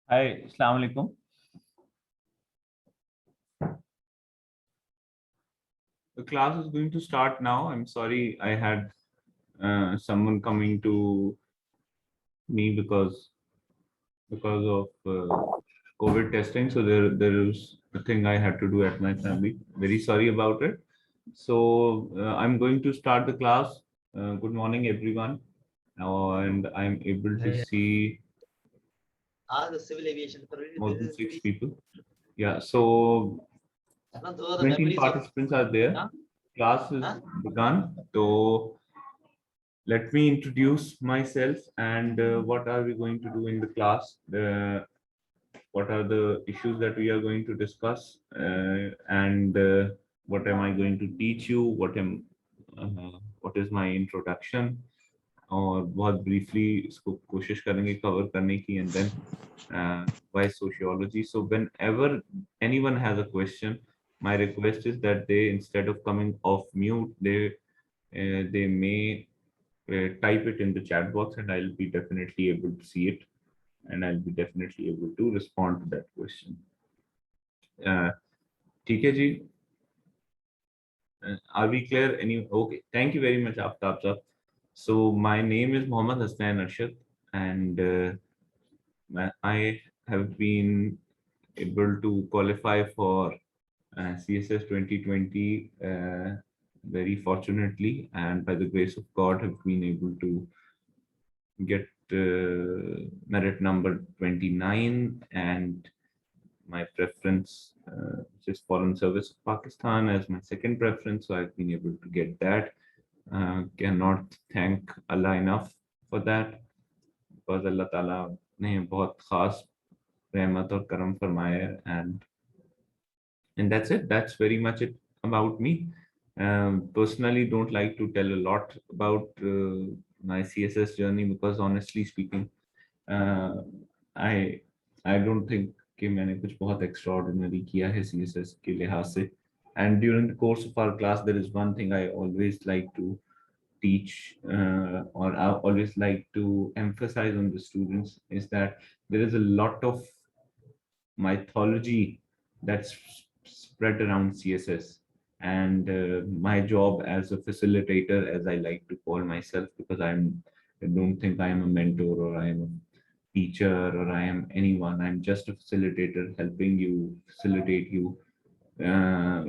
Hi, Assalamu alaikum. The class is going to start now. I'm sorry, I had someone coming to me because of COVID testing. So there is a thing I had to do at my family. Very sorry about it. So I'm going to start the class. Good morning, everyone. And I'm able to see the civil aviation more than 6 people. Yeah, so 20 participants are there. Class is begun. So let me introduce myself and what are we going to do in the class. What are the issues that we are going to discuss and what am I going to teach you? What is my introduction? और बहुत briefly इसको कोशिश करेंगे cover करने की and then why sociology. So whenever anyone has a question, my request is that they, instead of coming off mute, they may type it in the chat box and I'll be definitely able to see it and I'll be definitely able to respond to that question. ठीक है जी? Are we clear? Okay, thank you very much, Aftab sir. So my name is Mohammad Hasnain Arshad and I have been able to qualify for CSS 2020 very fortunately, and by the grace of God have been able to get merit number 29 and my preference, which is Foreign Service of Pakistan, as my second preference. So I've been able to get that. Cannot thank Allah enough for that, because Allah Ta'ala ने बहुत खास रहमत और करम फरमाया है, and that's it. That's very much it about me. Personally, don't like to tell a lot about my CSS journey because honestly speaking, uh, I I don't think कि मैंने कुछ बहुत extraordinary किया है CSS के लिहाज से. And during the course of our class, there is one thing I always like to teach or I always like to emphasize on the students is that there is a lot of mythology that's spread around CSS. And my job as a facilitator, as I like to call myself, because I don't think I am a mentor or I am a teacher or I am anyone. I'm just a facilitator helping you facilitate you uh,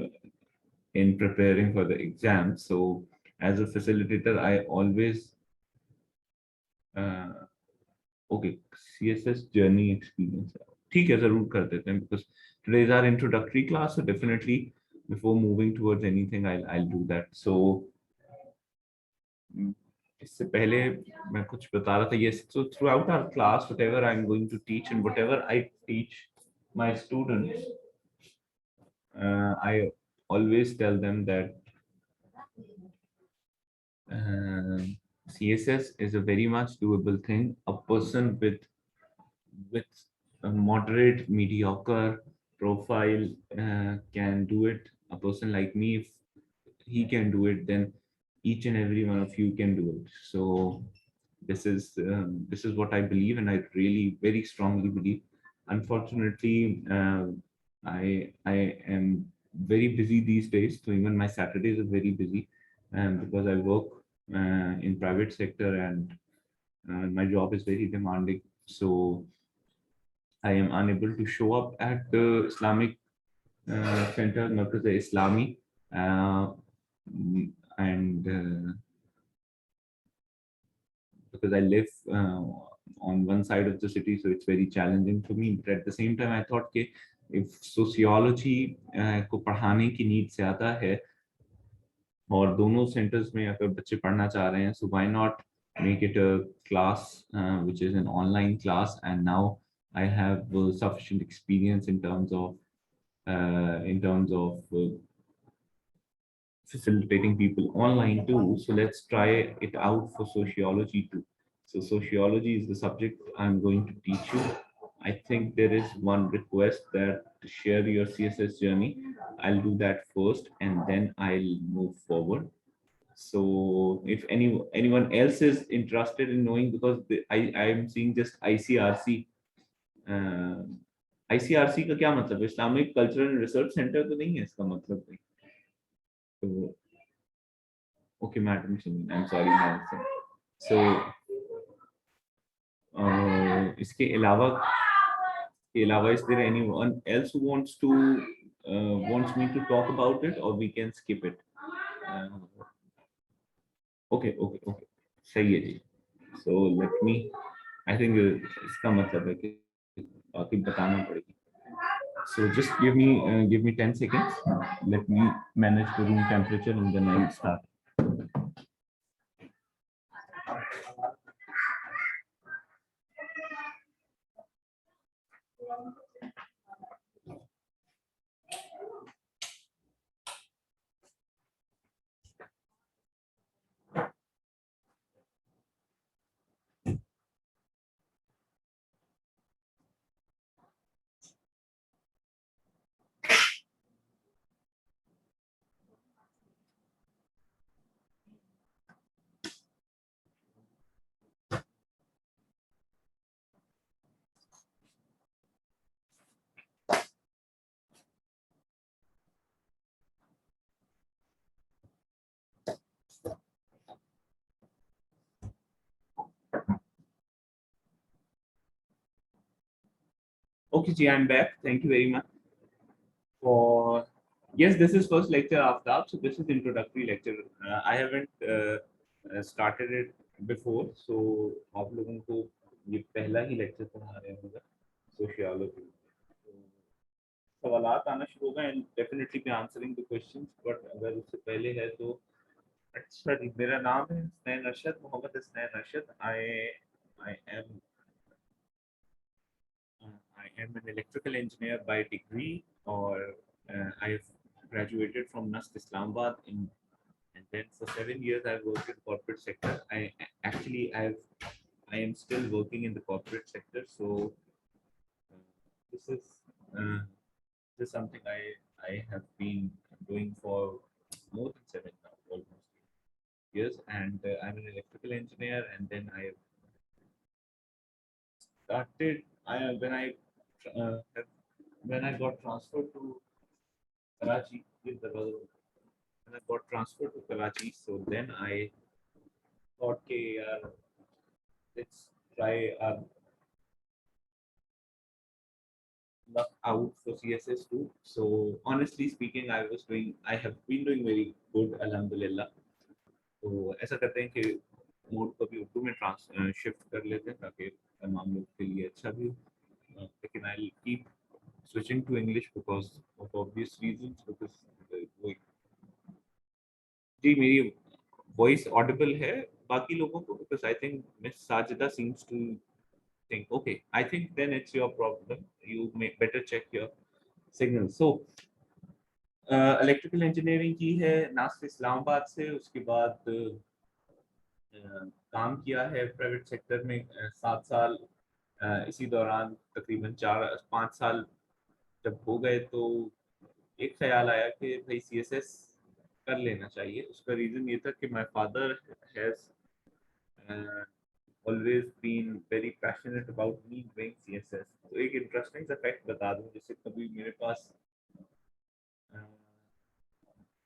in preparing for the exam. So as a facilitator, I always okay, CSS journey experience. ठीक है, जरूर कर देते हैं because today is our introductory class, so definitely before moving towards anything, I'll do that. So इससे पहले मैं कुछ बता रहा था. Yes, so throughout our class, whatever I'm going to teach and whatever I teach my students, I always tell them that CSS is a very much doable thing. A person with a moderate, mediocre profile can do it. A person like me, if he can do it, then each and every one of you can do it. So this is what I believe, and I really very strongly believe. Unfortunately, I am very busy these days, so even my Saturdays are very busy, because I work in private sector, and my job is very demanding. So I am unable to show up at the Islamic Center, Markaz Islami, uh, and because I live on one side of the city, so it's very challenging for me. But at the same time, I thought कि if sociology को पढ़ाने की need ज़्यादा है और दोनों centers में अगर बच्चे पढ़ना चाह रहे हैं, so why not make it a class which is an online class, and now I have sufficient experience in terms of facilitating people online too. So let's try it out for sociology too. So sociology is the subject I'm going to teach you. I think there is one request that to share your CSS journey. I'll do that first and then I'll move forward. So if anyone else is interested in knowing, because I'm seeing just ICRC. ICRC का क्या मतलब है? Islamic cultural research centre तो नहीं है इसका मतलब भाई. तो okay, madam, I'm sorry, madam. So इसके अलावा is there anyone else who wants me to talk about it, or we can skip it? Okay, okay, okay. सही है जी. So let me. I think इसका मतलब है कि बाकी बताना पड़ेगी. So just give me 10 seconds. Let me manage the room temperature and then I'll start. Okay, Ji, I'm back. Thank you very much for. Yes, this is first lecture after, so this is introductory lecture. I haven't started it before, so आप लोगों को ये पहला ही lecture पढ़ा रहे होंगे sociology. सवालात आना शुरू हो गए and definitely be answering the questions, but अगर उससे पहले है तो अच्छा जी, मेरा नाम है Hasnain Arshad, Mohammad Hasnain Arshad. I am I am an electrical engineer by degree, or I've graduated from NUST Islamabad and then for 7 years I've worked in corporate sector. I am still working in the corporate sector, so this is uh, this is something I have been doing for more than almost years, and I'm an electrical engineer, and then I started uh, when I got transferred to Karachi with the when I got transferred to Karachi, so then I thought, okay, let's try luck out for CSS too. So honestly speaking, I have been doing very good, Alhamdulillah. तो ऐसा करते हैं कि mode को भी उर्दू में shift कर लेते हैं ताकि तमाम लोग के लिए अच्छा भी हो. लेकिन I keep switching to English because of obvious reasons, because जी मेरी वॉइस ऑडिबल है बाकी लोगों को, because I think Miss Sajida seems to think okay, I think then it's your problem, you may better check your signal. So electrical engineering की है नास्ट इस्लामाबाद से, उसके बाद काम किया है प्राइवेट सेक्टर में 7 साल। इसी दौरान तकरीबन 4-5 साल जब हो गए तो एक ख्याल आया कि भाई सीएसएस कर लेना चाहिए। उसका रीज़न ये था कि my father has always been very passionate about me doing CSS। तो एक इंटरेस्टिंग सा फैक्ट बता दूं, जैसे कभी मेरे पास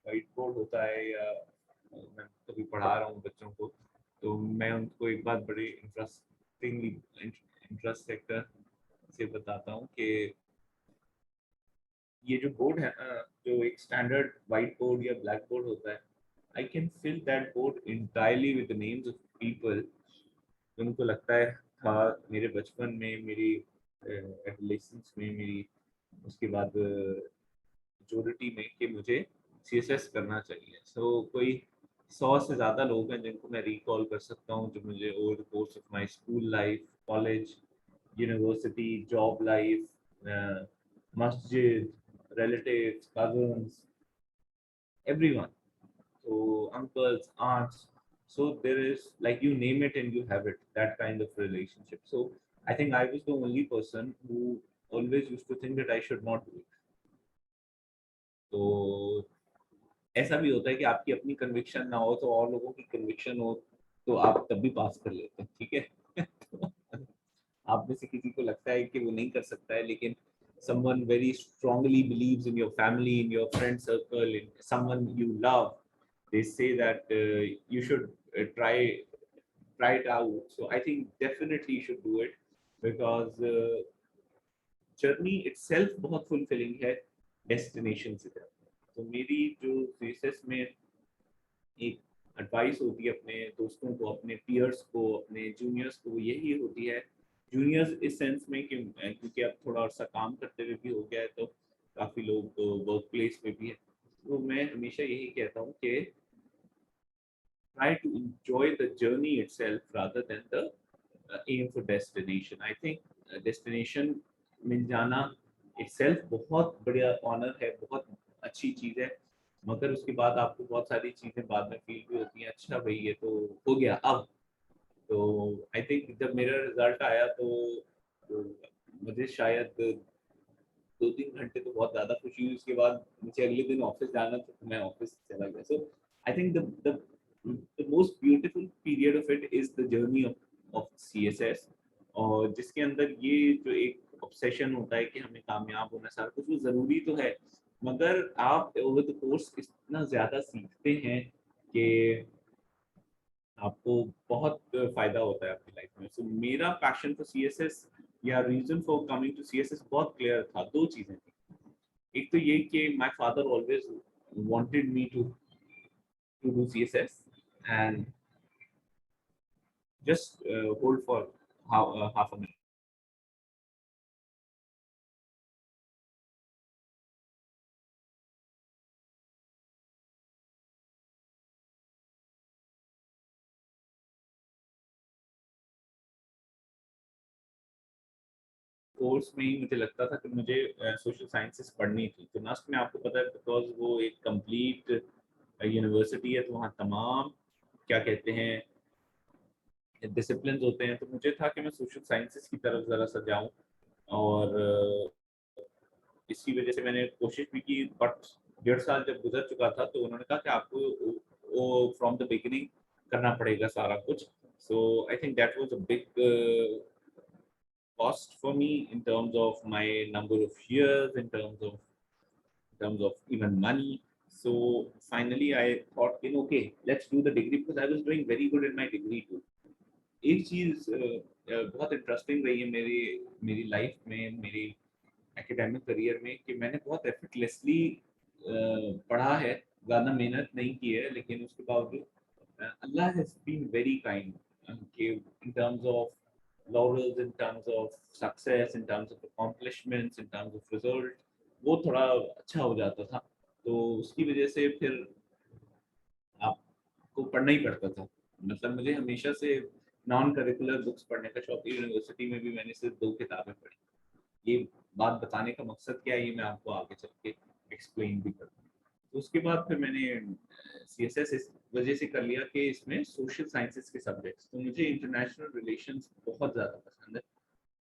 व्हाइट बोर्ड होता है या मैं कभी पढ़ा रहा हूँ बच्चों को, तो मैं उनको एक बात बड़ी इंटरेस्ट सेक्टर से बताता हूँ कि ये जो बोर्ड है ना, जो एक स्टैंडर्ड व्हाइट बोर्ड या ब्लैक बोर्ड होता है, I can fill that board entirely with the names of people. उनको लगता है था मेरे बचपन में, मेरी एडोलेसेंस में, मेरी उसके बाद मेच्योरिटी में, कि मुझे सीएसएस करना चाहिए। कोई 100 से ज़्यादा लोग हैं जिनको मैं रिकॉल कर सकता हूँ, जो मुझे over the course of my school life, college, university, job life, मस्जिद, relatives, cousins, everyone. So uncles, aunts. So there is, like, you name it and you have it, that kind of relationship. So I think I was the only person who always used to think that I should not do it. तो ऐसा भी होता है कि आपकी अपनी conviction ना हो तो और लोगों की कन्विक्शन हो, तो आप तब भी पास कर लेते हैं, ठीक है। तो आप में से किसी को लगता है कि वो नहीं कर सकता है, लेकिन someone very strongly believes in your family, in your friend circle, in someone you love, they say that you should try it out. So I think definitely you should do it, because journey itself बहुत fulfilling है destination से ज़्यादा। तो मेरी जो thesis में एक advice होती है अपने दोस्तों को, अपने पीयर्स को, अपने जूनियर्स को, यही होती है। जूनियर्स इस सेंस में कि क्योंकि अब थोड़ा सा काम करते हुए भी हो गया है, तो काफ़ी लोग वर्क प्लेस में भी है। तो मैं हमेशा यही कहता हूँ कि try to enjoy the journey itself rather than the aim for destination. I think destination मिल जाना itself बहुत बढ़िया ऑनर है, बहुत अच्छी चीज़ है, मगर उसके बाद आपको बहुत सारी चीज़ें बाद में फील भी होती हैं, अच्छा भाई ये तो हो गया अब। तो आई थिंक जब मेरा रिजल्ट आया तो मुझे शायद 2-3 घंटे तो बहुत ज़्यादा खुशी हुई। उसके बाद मुझे अगले दिन ऑफिस जाना था, तो मैं ऑफिस चला गया। So I think the most beautiful period of it is the journey of CSS, और जिसके अंदर ये जो एक ऑब्सेशन होता है कि हमें कामयाब होना, सारा कुछ वो ज़रूरी तो है, मगर आप ओवर द कोर्स इतना ज़्यादा सीखते हैं कि आपको बहुत फायदा होता है आपकी लाइफ में। सो मेरा पैशन फॉर सीएसएस या reason for coming to CSS बहुत क्लियर था। दो चीजें थी, एक तो ये कि my father always wanted me to do CSS, and just hold for half a minute. Course में ही मुझे लगता था कि मुझे सोशल साइंसेस पढ़नी थी। तो नस्ट में आपको पता है, बिकॉज वो एक कंप्लीट यूनिवर्सिटी है, तो वहाँ तमाम क्या कहते हैं डिसिप्लिन होते हैं। तो मुझे था कि मैं सोशल साइंसेस की तरफ ज़रा सा जाऊँ, और इसी वजह से मैंने कोशिश भी की। बट 1.5 साल जब गुजर चुका था, तो उन्होंने कहा कि आपको वो फ्रॉम द बिगिनिंग करना पड़ेगा सारा कुछ। So I think that was a big cost for me in terms of my number of years, in terms of even money. So finally, I thought, okay, let's do the degree, because I was doing very good in my degree too. एक चीज बहुत interesting रही है मेरी मेरी life में, मेरी academic career में, कि मैंने बहुत एफर्टलेसली पढ़ा है, ज़्यादा मेहनत नहीं की है, लेकिन उसके बावजूद अल्लाह हैज बीन वेरी काइंड, कि in terms of laurels, in terms of success, in terms of accomplishments, in terms of result, वो थोड़ा अच्छा हो जाता था। तो उसकी वजह से फिर आपको पढ़ना ही पड़ता था। मतलब मुझे हमेशा से नॉन करिकुलर बुक्स पढ़ने का शौक है। यूनिवर्सिटी में भी मैंने सिर्फ 2 किताबें पढ़ी। ये बात बताने का मकसद क्या है, ये मैं आपको आगे चल के एक्सप्लेन भी करूँगा। तो उसके बाद फिर मैंने CSS इस वजह से कर लिया कि इसमें सोशल साइंसेस के सब्जेक्ट्स, तो मुझे इंटरनेशनल रिलेशंस बहुत ज़्यादा पसंद है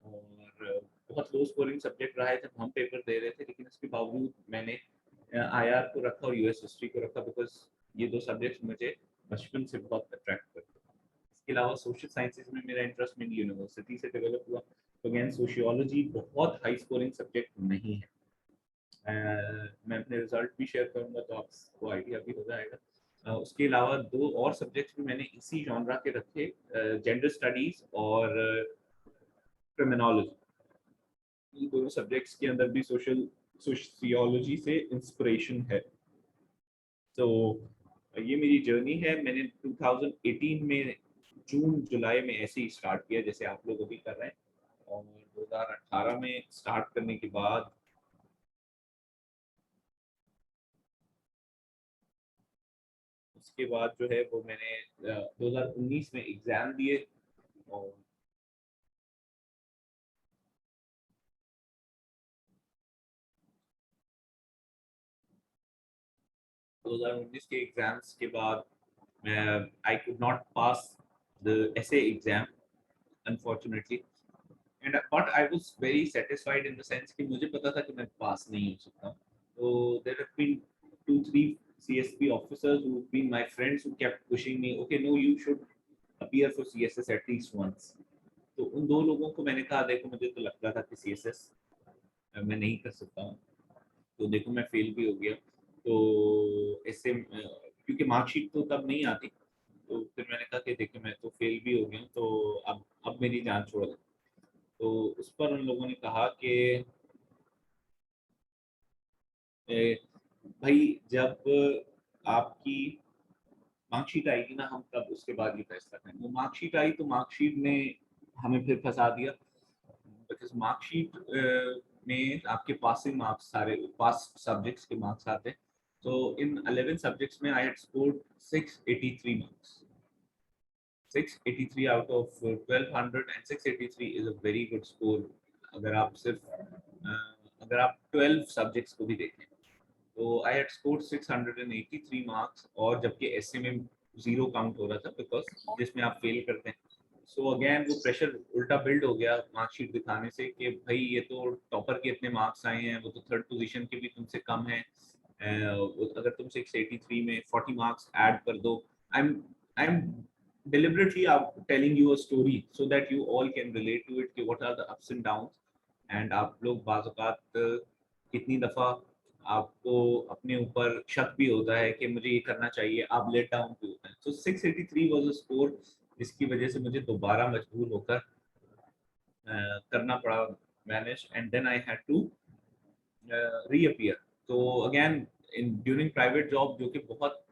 और बहुत लो स्कोरिंग सब्जेक्ट रहा है जब हम पेपर दे रहे थे, लेकिन उसके बावजूद मैंने IR को रखा और US हिस्ट्री को रखा बिकॉज ये दो सब्जेक्ट्स मुझे बचपन से बहुत अट्रैक्ट करते हैं। इसके अलावा सोशल साइंसेज में मेरा इंटरेस्ट मेरी यूनिवर्सिटी से डेवलप हुआ। तो अगेन सोशियोलॉजी बहुत हाई स्कोरिंग सब्जेक्ट नहीं है। मैं अपने रिजल्ट भी शेयर करूंगा तो आपको आइडिया भी हो जाएगा। उसके अलावा दो और सब्जेक्ट्स भी मैंने इसी जॉनरा के रखे, जेंडर स्टडीज और क्रिमिनोलॉजी। इन दोनों सब्जेक्ट्स के अंदर भी सोशियोलॉजी से इंस्पिरेशन है। तो ये मेरी जर्नी है। मैंने 2018 में जून जुलाई में ऐसे ही स्टार्ट किया जैसे आप लोग अभी कर रहे हैं, और 2018 में स्टार्ट करने के बाद उसके बाद जो है वो मैंने 2019 में एग्जाम दिए और 2019 के एग्जाम्स के बाद I could not pass the essay exam unfortunately, and but I was very satisfied in the sense कि मुझे पता था कि मैं पास नहीं हो सकता। तो there have been 2-3 CSP officers who've been my friends who kept pushing me, okay no you should appear for CSS at least once। तो उन दो लोगों को मैंने कहा देखो मुझे तो लगता था कि CSS मैं नहीं कर सकता हूँ, तो देखो मैं फेल भी हो गया। तो इससे क्योंकि मार्कशीट तो तब नहीं आती, तो फिर मैंने कहा कि देखो मैं तो फेल भी हो गया हूँ, तो अब मेरी जान छोड़ दो। तो उस पर उन लोगों ने कहा कि भाई जब आपकी मार्कशीट आएगी ना हम तब उसके बाद ये फैसला करेंगे। वो मार्कशीट आई तो मार्कशीट ने हमें फिर फंसा दिया, बिकॉज मार्कशीट में आपके पासिंग मार्क्स सारे पास सब्जेक्ट्स के मार्क्स आते हैं। तो इन 11 सब्जेक्ट्स में I had scored 683 marks. 683 out of 1200 and 683 is a very good score. अगर आप अगर आप 12 सब्जेक्ट्स को भी देखें तो आई हैड स्कोर्ड 683 मार्क्स, और जबकि ऐसे में जीरो काउंट हो रहा था बिकॉज जिसमें आप फेल करते हैं। सो अगेन वो प्रेशर उल्टा बिल्ड हो गया मार्कशीट दिखाने से कि भाई ये तो टॉपर के इतने मार्क्स आए हैं, वो तो थर्ड पोजीशन के भी तुमसे कम है। अगर तुम 683 में 40 मार्क्स ऐड कर दो, I am deliberately telling you a story so that you all can relate to it कि what are the ups and downs। And आप लोग बाज़ औक़ात कितनी दफ़ा आपको अपने ऊपर शक भी होता है कि मुझे ये करना चाहिए, आप लेट डाउन भी होते हैं। तो 683 वाज अ स्कोर जिसकी वजह से मुझे दोबारा मजबूर होकर करना पड़ा manage, and then I had to reappear. तो again in during private job जो कि बहुत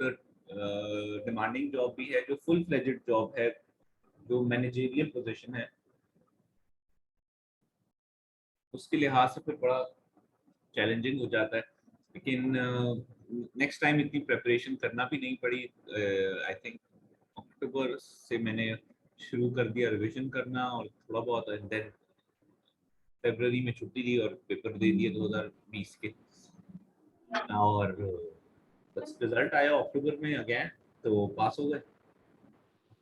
डिमांडिंग जॉब भी है, जो फुल फ्लेजेड जॉब है, जो मैनेजरियल पोजीशन है, उसके लिहाज से फिर बड़ा चैलेंजिंग हो जाता है। लेकिन नेक्स्ट टाइम इतनी प्रिपरेशन करना भी नहीं पड़ी। आई थिंक अक्टूबर से मैंने शुरू कर दिया रिवीजन करना और थोड़ा बहुत, एंड देन फरवरी में छुट्टी ली और पेपर दे दिए 2020 के। और बस रिजल्ट आया अक्टूबर में अगेन, तो पास हो गए।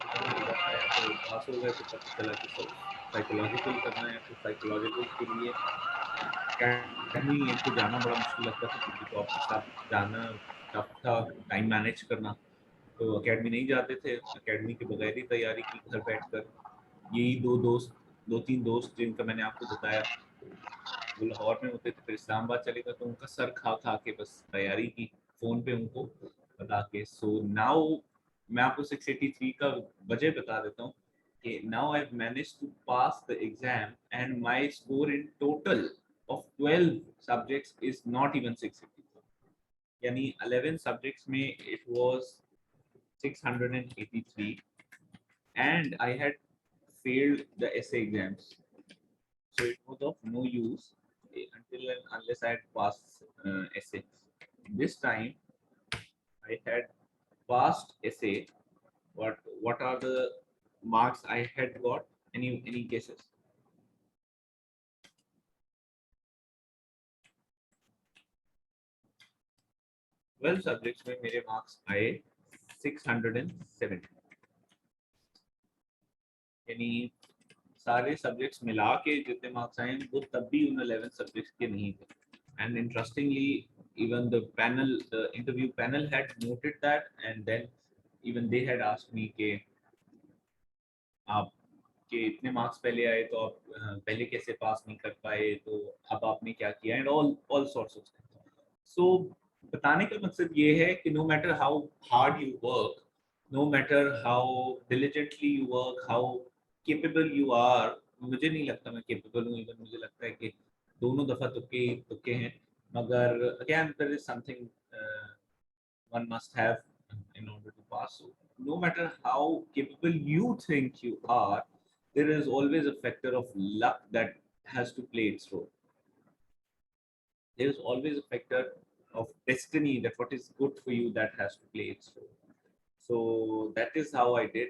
रिजल्ट आया तो पास हो गए, तो पता चला कि साइकोलॉजिकल करना है। तो साइकोलॉजिकल के लिए अकेडमी एक तो जाना बड़ा मुश्किल लगता था क्योंकि जॉब के साथ जाना टफ था, टाइम मैनेज करना। तो अकेडमी नहीं जाते थे, अकेडमी के बगैर ही तैयारी की घर बैठकर। यही दो तीन दोस्त जिनका मैंने आपको बताया वो लाहौर में होते थे, फिर इस्लामाबाद चले गए, तो उनका सर खा खा के बस तैयारी की फ़ोन पे उनको बता के। सो नाउ मैं आपको 683 का वजह बता देता हूँ कि now I have managed to pass the exam and my score in total of 12 subjects is not even 683, यानी 11 subjects में it was 683 and I had failed the essay exams, so it was of no use until and unless I had passed essay. This time I had passed essay. What are the marks I had got? Any guesses? 12 subjects में मेरे marks आए 670, यानी सारे subjects मिला के जितने marks आए वो तब भी उन 11 सब्जेक्ट्स के नहीं थे. And interestingly, even the panel, the interview panel had noted that, and then even they had asked me कि आपके इतने मार्क्स पहले आए तो आप पहले कैसे पास नहीं कर पाए, तो अब आपने क्या किया, and all sorts of things. So बताने का मकसद ये है कि no matter how hard you work, no matter how diligently you work, how capable you are. मुझे नहीं लगता मैं केपेबल हूँ, इवन मुझे लगता है कि दोनों दफा तुक्के तुक्के हैं, मगर again there is something one must have in order to pass. So no matter how capable you think you are, there is always a factor of luck that has to play its role. There is always a factor of destiny, that what is good for you, that has to play its role. So that is how I did.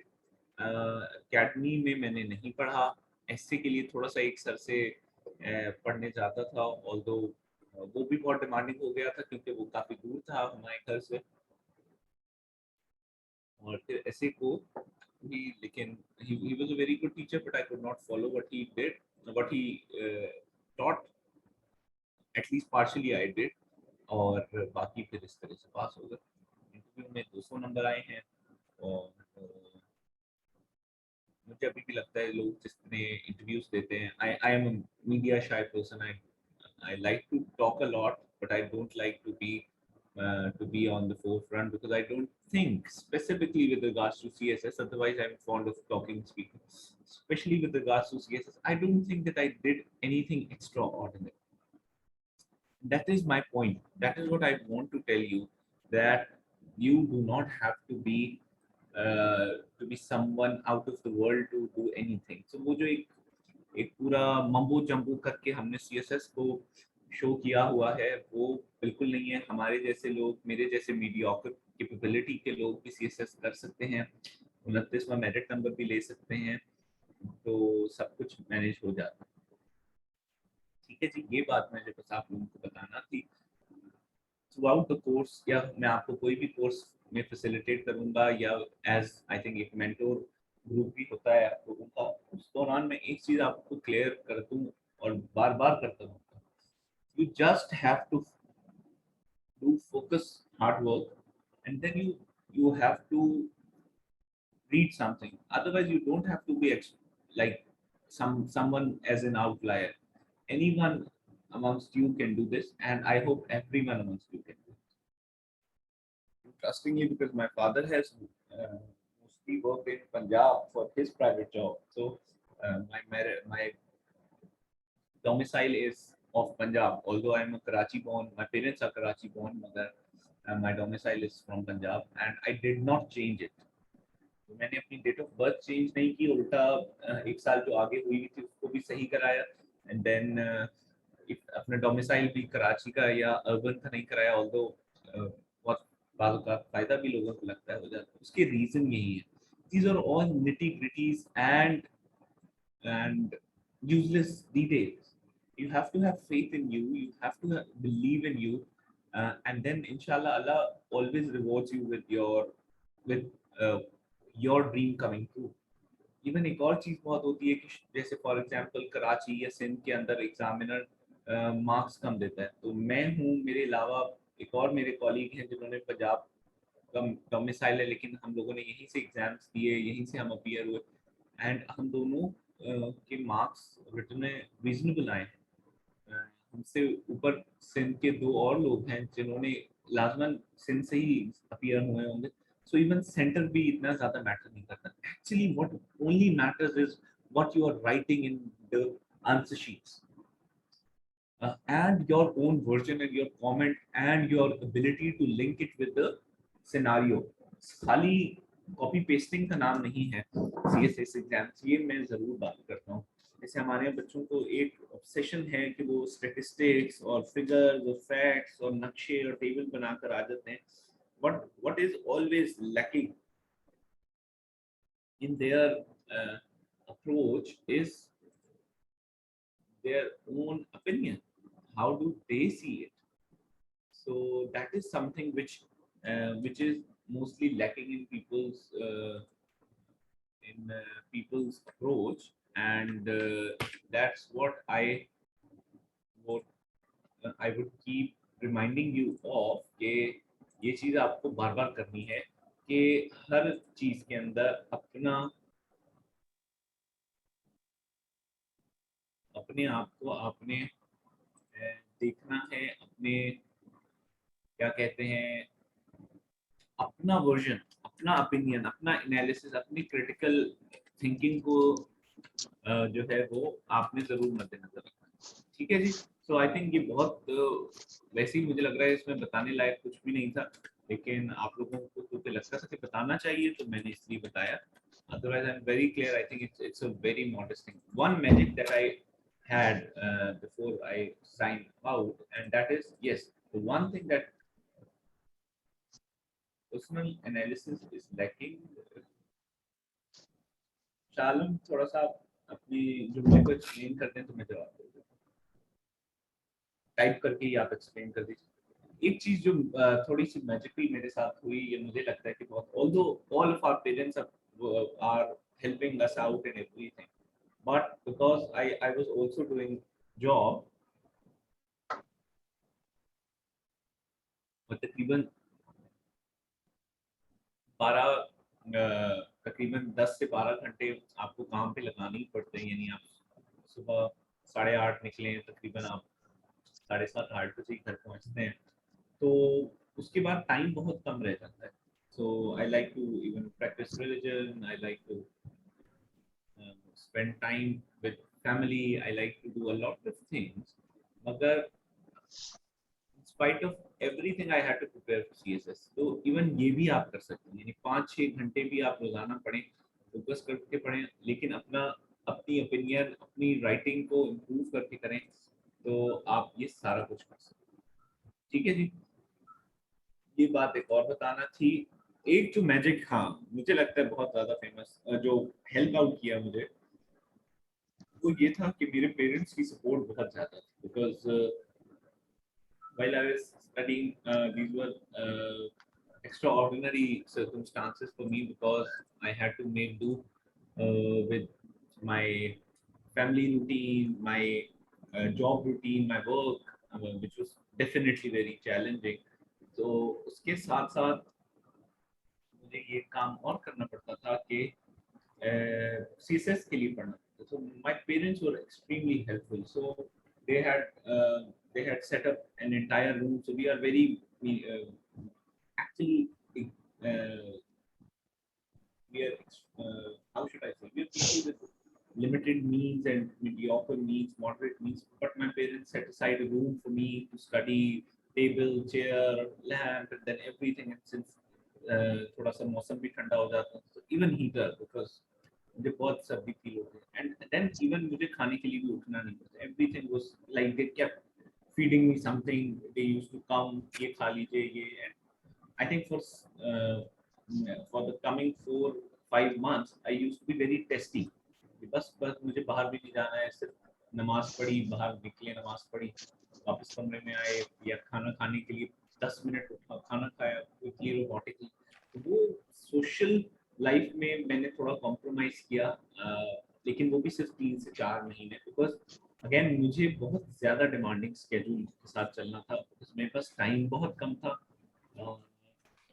Academy में मैंने नहीं पढ़ा. SC के लिए थोड़ा सा एक sir से पढ़ने जाता था, ऑल्दो वो भी बहुत डिमांडिंग हो गया था क्योंकि वो काफी दूर था हमारे घर से. और फिर ऐसे को he, लेकिन he was a very good teacher, but I could not follow what he did, what he taught. At least partially I did. और बाकी फिर इस तरह से पास हो गए. इंटरव्यू में 200 नंबर आए हैं. और मुझे अभी भी लगता है लोग जितने इंटरव्यूज देते हैं, I am media shy person. I like to talk a lot, but I don't like to be on the forefront because I don't think specifically with regards to CSS. Otherwise, I'm fond of talking, speaking. Especially with regards to CSS, I don't think that I did anything extraordinary. That is my point. That is what I want to tell you, that you do not have to be someone out of the world to do anything. So वो जो एक पूरा mumbo जम्बो करके हमने CSS को show किया हुआ है, वो बिल्कुल नहीं है. हमारे जैसे लोग, मेरे जैसे मीडियोकर कैपेबिलिटी के लोग भी सीएसएस कर सकते हैं, 29वां मेरिट नंबर भी ले सकते हैं, तो सब कुछ मैनेज हो जाता है. ठीक है जी, ये बात मुझे बस आप लोगों को बताना थी. थ्रू आउट द कोर्स, या मैं आपको कोई भी कोर्स में फैसिलिटेट करूंगा, या एज आई थिंक एक मेंटोर ग्रुप भी होता है आप लोगों का, उस दौरान मैं एक चीज आपको क्लियर कर दूं और बार बार करता हूँ. You just have to do focus, hard work, and then you have to read something. Otherwise, you don't have to be like someone as an outlier. Anyone amongst you can do this, and I hope everyone amongst you can do it. Trustingly, because my father has mostly worked in Punjab for his private job, so my domicile is of Punjab. Although I am a Karachi born, my parents are Karachi born, mother, my domicile is from Punjab, and I did not change it. तो मैंने अपनी date of birth change नहीं की, उल्टा एक साल जो आगे हुई थी उसको भी सही कराया, एंड देन अपना डोमिसाइल भी कराची का या अर्बन का नहीं कराया. ऑल्दो बहुत बालों का फायदा भी लोगों को लगता है हो जाता है. उसके रीजन यही है. These are all nitty gritties and useless details. You have to have faith in you. You have to believe in you, and then inshallah Allah always rewards you with uh, your dream coming true. Even एक और चीज बहुत होती है कि जैसे for example Karachi या सिंध के अंदर एग्जामिनर मार्क्स कम देता है, तो मैं हूँ, मेरे अलावा एक और मेरे कॉलीग हैं जिन्होंने पंजाब का डोमिसाइल है, लेकिन हम लोगों ने यहीं से एग्जाम्स दिए, यहीं से हम अपीयर हुए, एंड हम दोनों के मार्क्स रिटर्न में रीजनेबल आए हैं. हमसे ऊपर सिंध के दो और लोग हैं जिन्होंने लाजमन सिंध से ही अपीयर हुए होंगे. सो इवन सेंटर भी इतना ज्यादा मैटर नहीं करता. Actually what only matters is what you are writing in the answer sheets, and your own version and your comment and your ability to link it with the scenario. खाली copy pasting का नाम नहीं है CSS exams. ये मैं जरूर बात करता हूँ. जैसे हमारे बच्चों को एक ऑब्सेशन है कि वो स्टैटिस्टिक्स और फिगर्स और फैक्ट्स और नक्शे और टेबल बनाकर आ जाते हैं. what is always lacking in their approach is their own opinion. How do they see it? So that is something which is mostly lacking in people's approach, and that's what what I would keep reminding you of कि ये चीज आपको बार बार करनी है कि हर चीज के अंदर अपने आप को आपने देखना है, अपने क्या कहते हैं, अपना वर्जन, अपना ओपिनियन, अपना एनालिसिस, अपनी क्रिटिकल थिंकिंग को जो है वो आपने जरूर मद्देनजर रखना है। ठीक है जी। सो आई थिंक ये बहुत वैसे ही मुझे लग रहा है इसमें बताने लायक कुछ भी नहीं था, लेकिन आप लोगों को तो लगता था कि बताना चाहिए, तो मैंने इसलिए बताया। Otherwise, I'm very clear. I think it's a very modest thing. One magic that I had before I signed out, and that is, yes, the one thing that personal analysis is lacking. शालम थोड़ा सा अपनी जुमले को explain करते हैं तो मैं जवाब दूंगा, टाइप करके ही आप एक्सप्लेन कर दीजिए। एक चीज जो थोड़ी सी मैजिकल मेरे साथ हुई, ये मुझे लगता है कि बहुत, although all of our parents are helping us out in everything, but because I was also doing job, और तकरीबन 10 से 12 घंटे आपको काम पे लगाने ही पड़ते हैं। यानी आप सुबह 8:30 निकले, तकरीबन आप 7:30-8 बजे घर पहुंचते हैं, तो उसके बाद टाइम बहुत कम रह जाता है। So I like to even practice religion, I like to spend time with family, I like to do a lot of things, मगर in spite of everything I had to prepare for CSS, तो even ये भी आप कर सकते हैं। यानी 5-6 घंटे भी आप रोजाना पढ़ें, फोकस करके पढ़ें, लेकिन अपनी ओपिनियन, अपनी राइटिंग को इम्प्रूव करके करें, तो आप ये सारा कुछ कर सकते हैं। ठीक है जी। ये बात एक और बताना थी। एक जो मैजिक, हाँ, मुझे लगता है बहुत ज्यादा फेमस, जो हेल्प आउट किया मुझे, वो ये था कि मेरे पेरेंट्स की सपोर्ट बहुत ज्यादा थी। Because while I was studying, these were extraordinary circumstances for me, because I had to make do with my family routine, my job routine, my work, which was definitely very challenging. तो उसके साथ साथ मुझे ये काम और करना पड़ता था कि CSS के लिए पढ़ना। So my parents were extremely helpful. So they had uh, they had set up an entire room. So we are very actually we are how should I say, we are people with limited means and mediocre means, moderate means. But my parents set aside a room for me to study, table, chair, lamp, and then everything. And since थोड़ा सा मौसम भी ठंडा हो जाता है, so even heater, because मुझे बहुत सर्दी फील होती है, and then even मुझे खाने के लिए भी उठना नहीं पड़ता। Everything was like they kept feeding me something. They used to come, ये खा लीजिए ये, and I think for the coming 4-5 months, I used to be very testy. बस मुझे बाहर भी नहीं जाना है, सिर्फ नमाज पढ़ी, बाहर निकले, नमाज पढ़ी, वापस कमरे में आए, या खाना खाने के लिए 10 मिनट उठा, खाना खाया क्विकली, रोबोटिकली। तो वो सोशल लाइफ में मैंने थोड़ा कॉम्प्रोमाइज किया, लेकिन वो भी सिर्फ 3 से 4 महीने, बिकॉज अगेन मुझे बहुत ज़्यादा डिमांडिंग स्केड्यूल के साथ चलना था, उसमें बस टाइम बहुत कम था,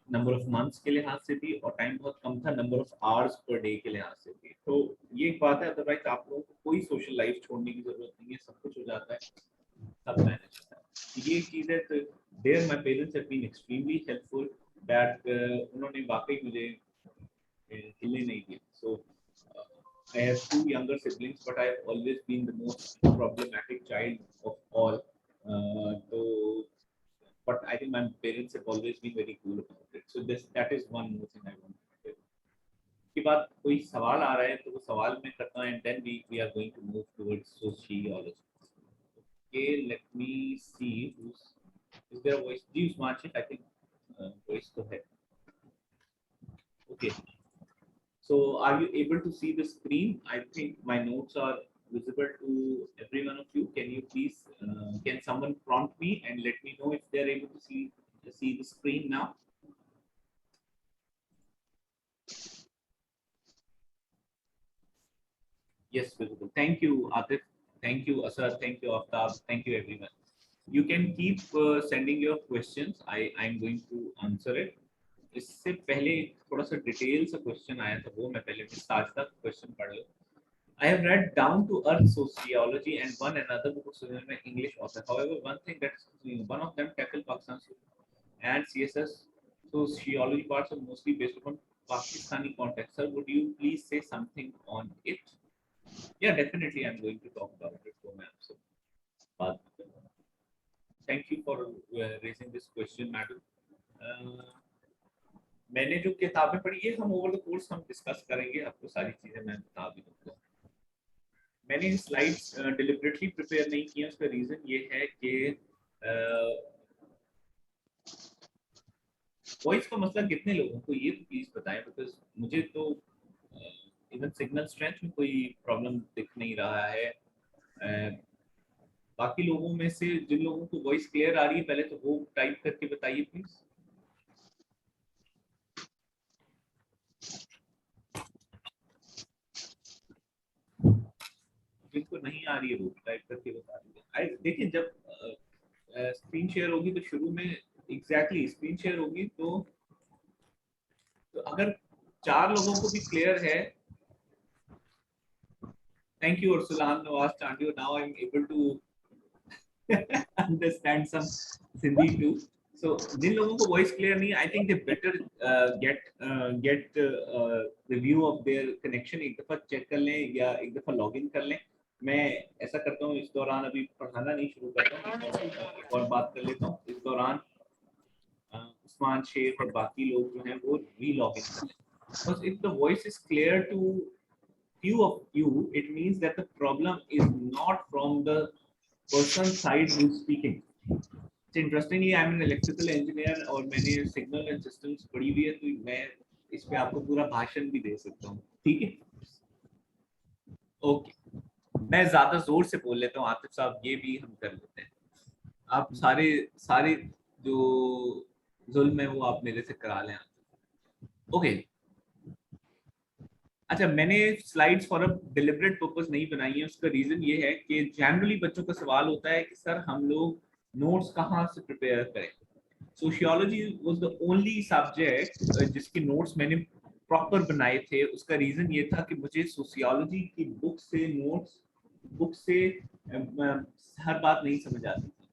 नंबर ऑफ मंथ्स के लिहाज से भी, और टाइम बहुत कम था number of hours per day के लिहाज से भी। तो ये एक बात है। अदरवाइज आप लोगों को कोई सोशल लाइफ छोड़ने की जरूरत नहीं है, सब कुछ हो जाता है, सब मैनेज होता है। ये चीज़ है। तो there my parents have been extremely helpful, that उन्होंने वाकई मुझे हिले नहीं दिया। सो I have 2 younger siblings, but I have always been the most problematic child of all. So but I think my parents have always been very cool about it. So that is one more thing I want to say. के बाद कोई सवाल आ रहा है तो वो सवाल मैं करता हूँ, and then we are going to move towards sociology. Okay, let me see is there a voice? Do you smart check? I think voice go ahead. Okay. So are you able to see the screen? I think my notes are visible to every one of you? Can you please, can someone prompt me and let me know if they are able to see the screen now? Yes, visible. Thank you, Atif. Thank you, Asad. Thank you, Aftab. Thank you, everyone. You can keep sending your questions. I'm going to answer it. इससे पहले थोड़ा सा detail सा question आया था, वो मैं पहले विस्तार तक क्वेश्चन पढ़ लूं. I have read down to earth sociology and one another book of an English author. However, one thing that's one of them tackle Pakistan and CSS sociology parts are mostly based upon Pakistani context. Sir, would you please say something on it? Yeah, definitely. I'm going to talk about it. So, ma'am. So, but thank you for raising this question, madam. मैंने जो किताबें पढ़ी है, हम over the course हम discuss करेंगे. आपको सारी चीजें मैं बता भी दूंगा. मैंने स्लाइड्स डिलिबरेटली प्रिपेयर नहीं किए. उसका रीजन ये है कि वॉइस का मसला कितने लोगों को ये तो प्लीज बताएं, बिकॉज मुझे तो इवन सिग्नल स्ट्रेंथ में कोई प्रॉब्लम दिख नहीं रहा है. बाकी लोगों में से जिन लोगों को वॉइस क्लियर आ रही है, पहले तो वो टाइप करके बताइए प्लीज. जिनको नहीं आ रही है वो टाइप करके बता दीजिए. देखिए, जब स्क्रीन शेयर होगी तो शुरू में एग्जैक्टली स्क्रीन शेयर होगी तो अगर 4 लोगों को भी क्लियर है. थैंक यू उर्सुलान Nawaz Chandio. Now I am able to understand some Sindhi too. So जिन लोगों को वॉइस क्लियर नहीं, I think they better get review of their connection. एक दफा चेक कर लें या एक दफा लॉग इन कर लें. मैं ऐसा करता हूँ, इस दौरान अभी पढ़ाना नहीं शुरू करता हूँ और बात कर लेता हूँ. इस दौरान उस्मान शेख और बाकी लोग जो हैं वो री लॉग इन कर लें. Because if the voice is clear to few of you, it means that the problem is not from the person side who is speaking. So interestingly, I am an electrical engineer और मैंने signal and systems पढ़ी हुई है, तो मैं इस पे आपको पूरा भाषण भी दे सकता हूँ. ठीक है? ओके. मैं ज्यादा जोर से बोल लेता हूँ. आतिफ साहब, ये भी हम कर लेते हैं. आप सारे जो जुल्म है वो आप मेरे से करा लें. ओके. अच्छा, मैंने slides for a deliberate purpose नहीं बनाई है. उसका रीजन ये है कि जनरली बच्चों का सवाल होता है कि सर हम लोग नोट्स कहाँ से प्रिपेयर करें. Sociology was the only subject जिसके नोट्स मैंने प्रॉपर बनाए थे. उसका रीजन ये था कि मुझे सोशियोलॉजी की बुक से हर बात नहीं समझ आती थी.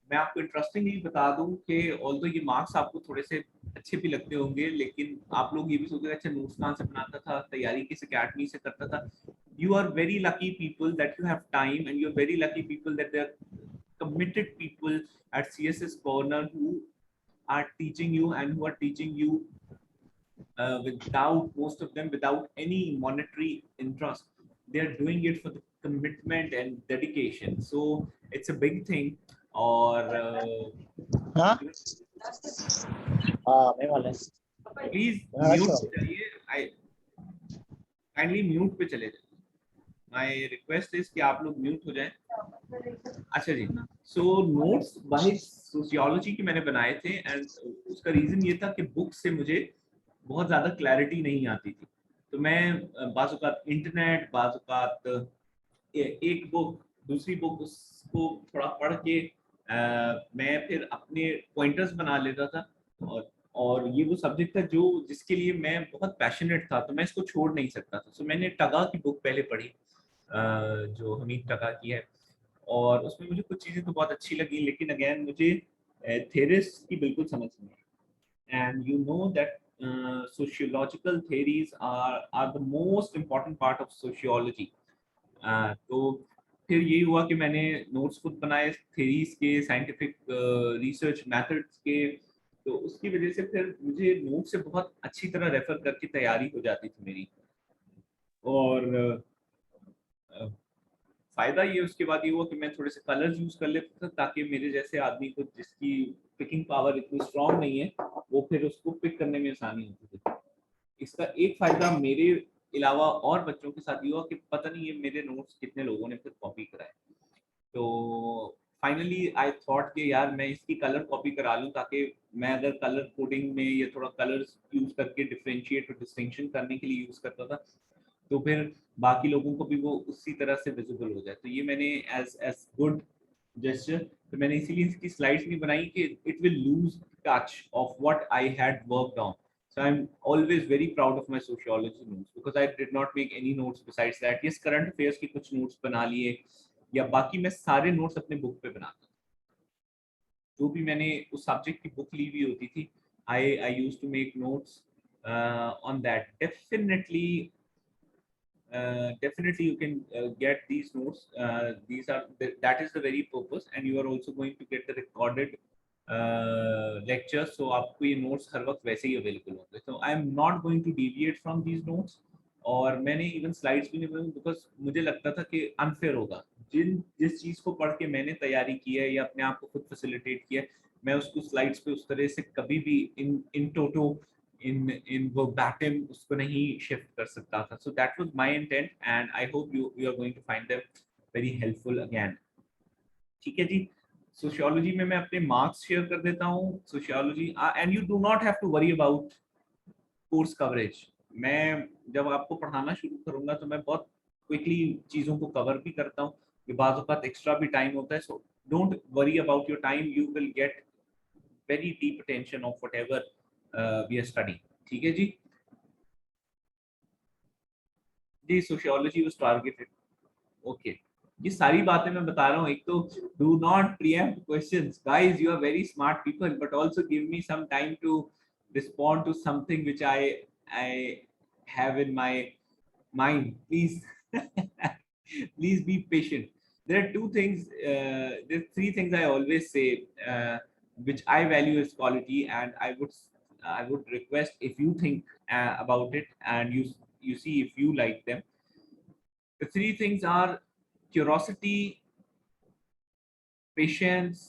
मैं आपको इंटरेस्टिंगली बता दूं कि ऑल्दो ये मार्क्स आपको थोड़े से अच्छे भी लगते होंगे, लेकिन आप लोग ये भी सोचते अच्छा नोट्स कहाँ से बनाता था, तैयारी किस अकेडमी से करता था. You are very lucky people that you have time, and you are very lucky people that they are committed people at CSS Corner who are teaching you and who are teaching you without, most of them without any monetary interest. They are doing it for the commitment and dedication. So it's a big thing. और please mute पे जाइए. Kindly mute पे चले जाइए. My request is कि आप लोग mute हो जाएं. अच्छा जी. सो नोट्स वही सोशियोलॉजी के मैंने बनाए थे, एंड उसका रीजन ये था कि बुक से मुझे बहुत ज्यादा क्लैरिटी नहीं आती थी. तो मैं बाज़-औक़ात इंटरनेट, बाज़-औक़ात एक बुक दूसरी बुक उसको थोड़ा पढ़ के मैं फिर अपने पॉइंटर्स बना लेता था. और ये वो सब्जेक्ट था जो जिसके लिए मैं बहुत पैशनेट था, तो मैं इसको छोड़ नहीं सकता था. सो मैंने टगा की बुक पहले पढ़ी, जो हमीद टगा की है, और उसमें मुझे कुछ चीज़ें तो बहुत अच्छी लगी, लेकिन अगेन मुझे थेरिस की बिल्कुल समझ नहीं आई. And you know that sociological theories are the most important part of sociology. तो फिर ये हुआ कि मैंने नोट्स खुद बनाए थेरीज के, साइंटिफिक रिसर्च मेथड्स के. तो उसकी वजह से फिर मुझे नोट से बहुत अच्छी तरह रेफर करके तैयारी हो जाती थी मेरी. और फायदा ये उसके बाद ये हुआ कि मैं थोड़े से कलर्स यूज कर लेता था, ताकि मेरे जैसे आदमी को जिसकी पिकिंग पावर इतनी स्ट्रांग नहीं है, वो फिर उसको पिक करने में आसानी होती थी. इसका एक फायदा मेरे अलावा और बच्चों के साथ ये हुआ कि पता नहीं ये मेरे नोट्स कितने लोगों ने फिर कॉपी कराए। तो फाइनली आई थॉट कि यार मैं इसकी कलर कॉपी करा लूँ, ताकि मैं अगर कलर कोडिंग में या थोड़ा कलर्स यूज करके डिफरेंशिएट और डिस्टिंक्शन करने के लिए यूज करता था, तो फिर बाकी लोगों को भी वो उसी तरह से विजिबल हो जाए। तो ये मैंने एज एज गुड जेस्चर, तो मैंने इसीलिए इसकी स्लाइड्स नहीं बनाई कि it will lose touch of what I had worked on. So I'm always very proud of my sociology notes because I did not make any notes besides that. Yes, current affairs के कुछ notes बना लिए, या बाकी मैं सारे notes अपने book पे बनाता था। जो भी मैंने उस सब्जेक्ट की बुक ली हुई होती थी, I used to make notes on that. Definitely you can get these notes. These are that is the very purpose, and you are also going to get the recorded lectures. So आपको ये notes हर वक्त वैसे ही available होंगे. So I am not going to deviate from these notes. और मैंने even slides भी नहीं बनाई बिकॉज मुझे लगता था कि अनफेयर होगा। जिस चीज को पढ़ के मैंने तैयारी की है या अपने आप को खुद फैसिलिटेट किया है, मैं उसको स्लाइड्स पे उस तरह से कभी भी इन टोटो इन वो बैटम उसको नहीं शिफ्ट कर सकता था। So that was my intent and I hope you are going to find them very helpful again. ठीक है जी। सोशियोलॉजी में मैं अपने मार्क्स शेयर कर देता हूँ। Sociology and you do not have to worry about course coverage. मैं जब आपको पढ़ाना शुरू करूंगा तो मैं बहुत क्विकली चीज़ों को कवर भी करता हूँ कि बाद वक्त एक्स्ट्रा भी टाइम होता है। So don't worry about your time, you will get very deep attention of whatever we are study. ठीक है जी। जी सोशियोलॉजी वाज टारगेटेड। ओके, ये सारी बातें मैं बता रहा हूँ। एक तो do not preempt questions guys, you are very smart people, but also give me some time to respond to something which I have in my mind, please. Please be patient. There are there are three things I always say, which I value as quality, and I would request if you think about it and you see if you like them. The three things are curiosity, patience,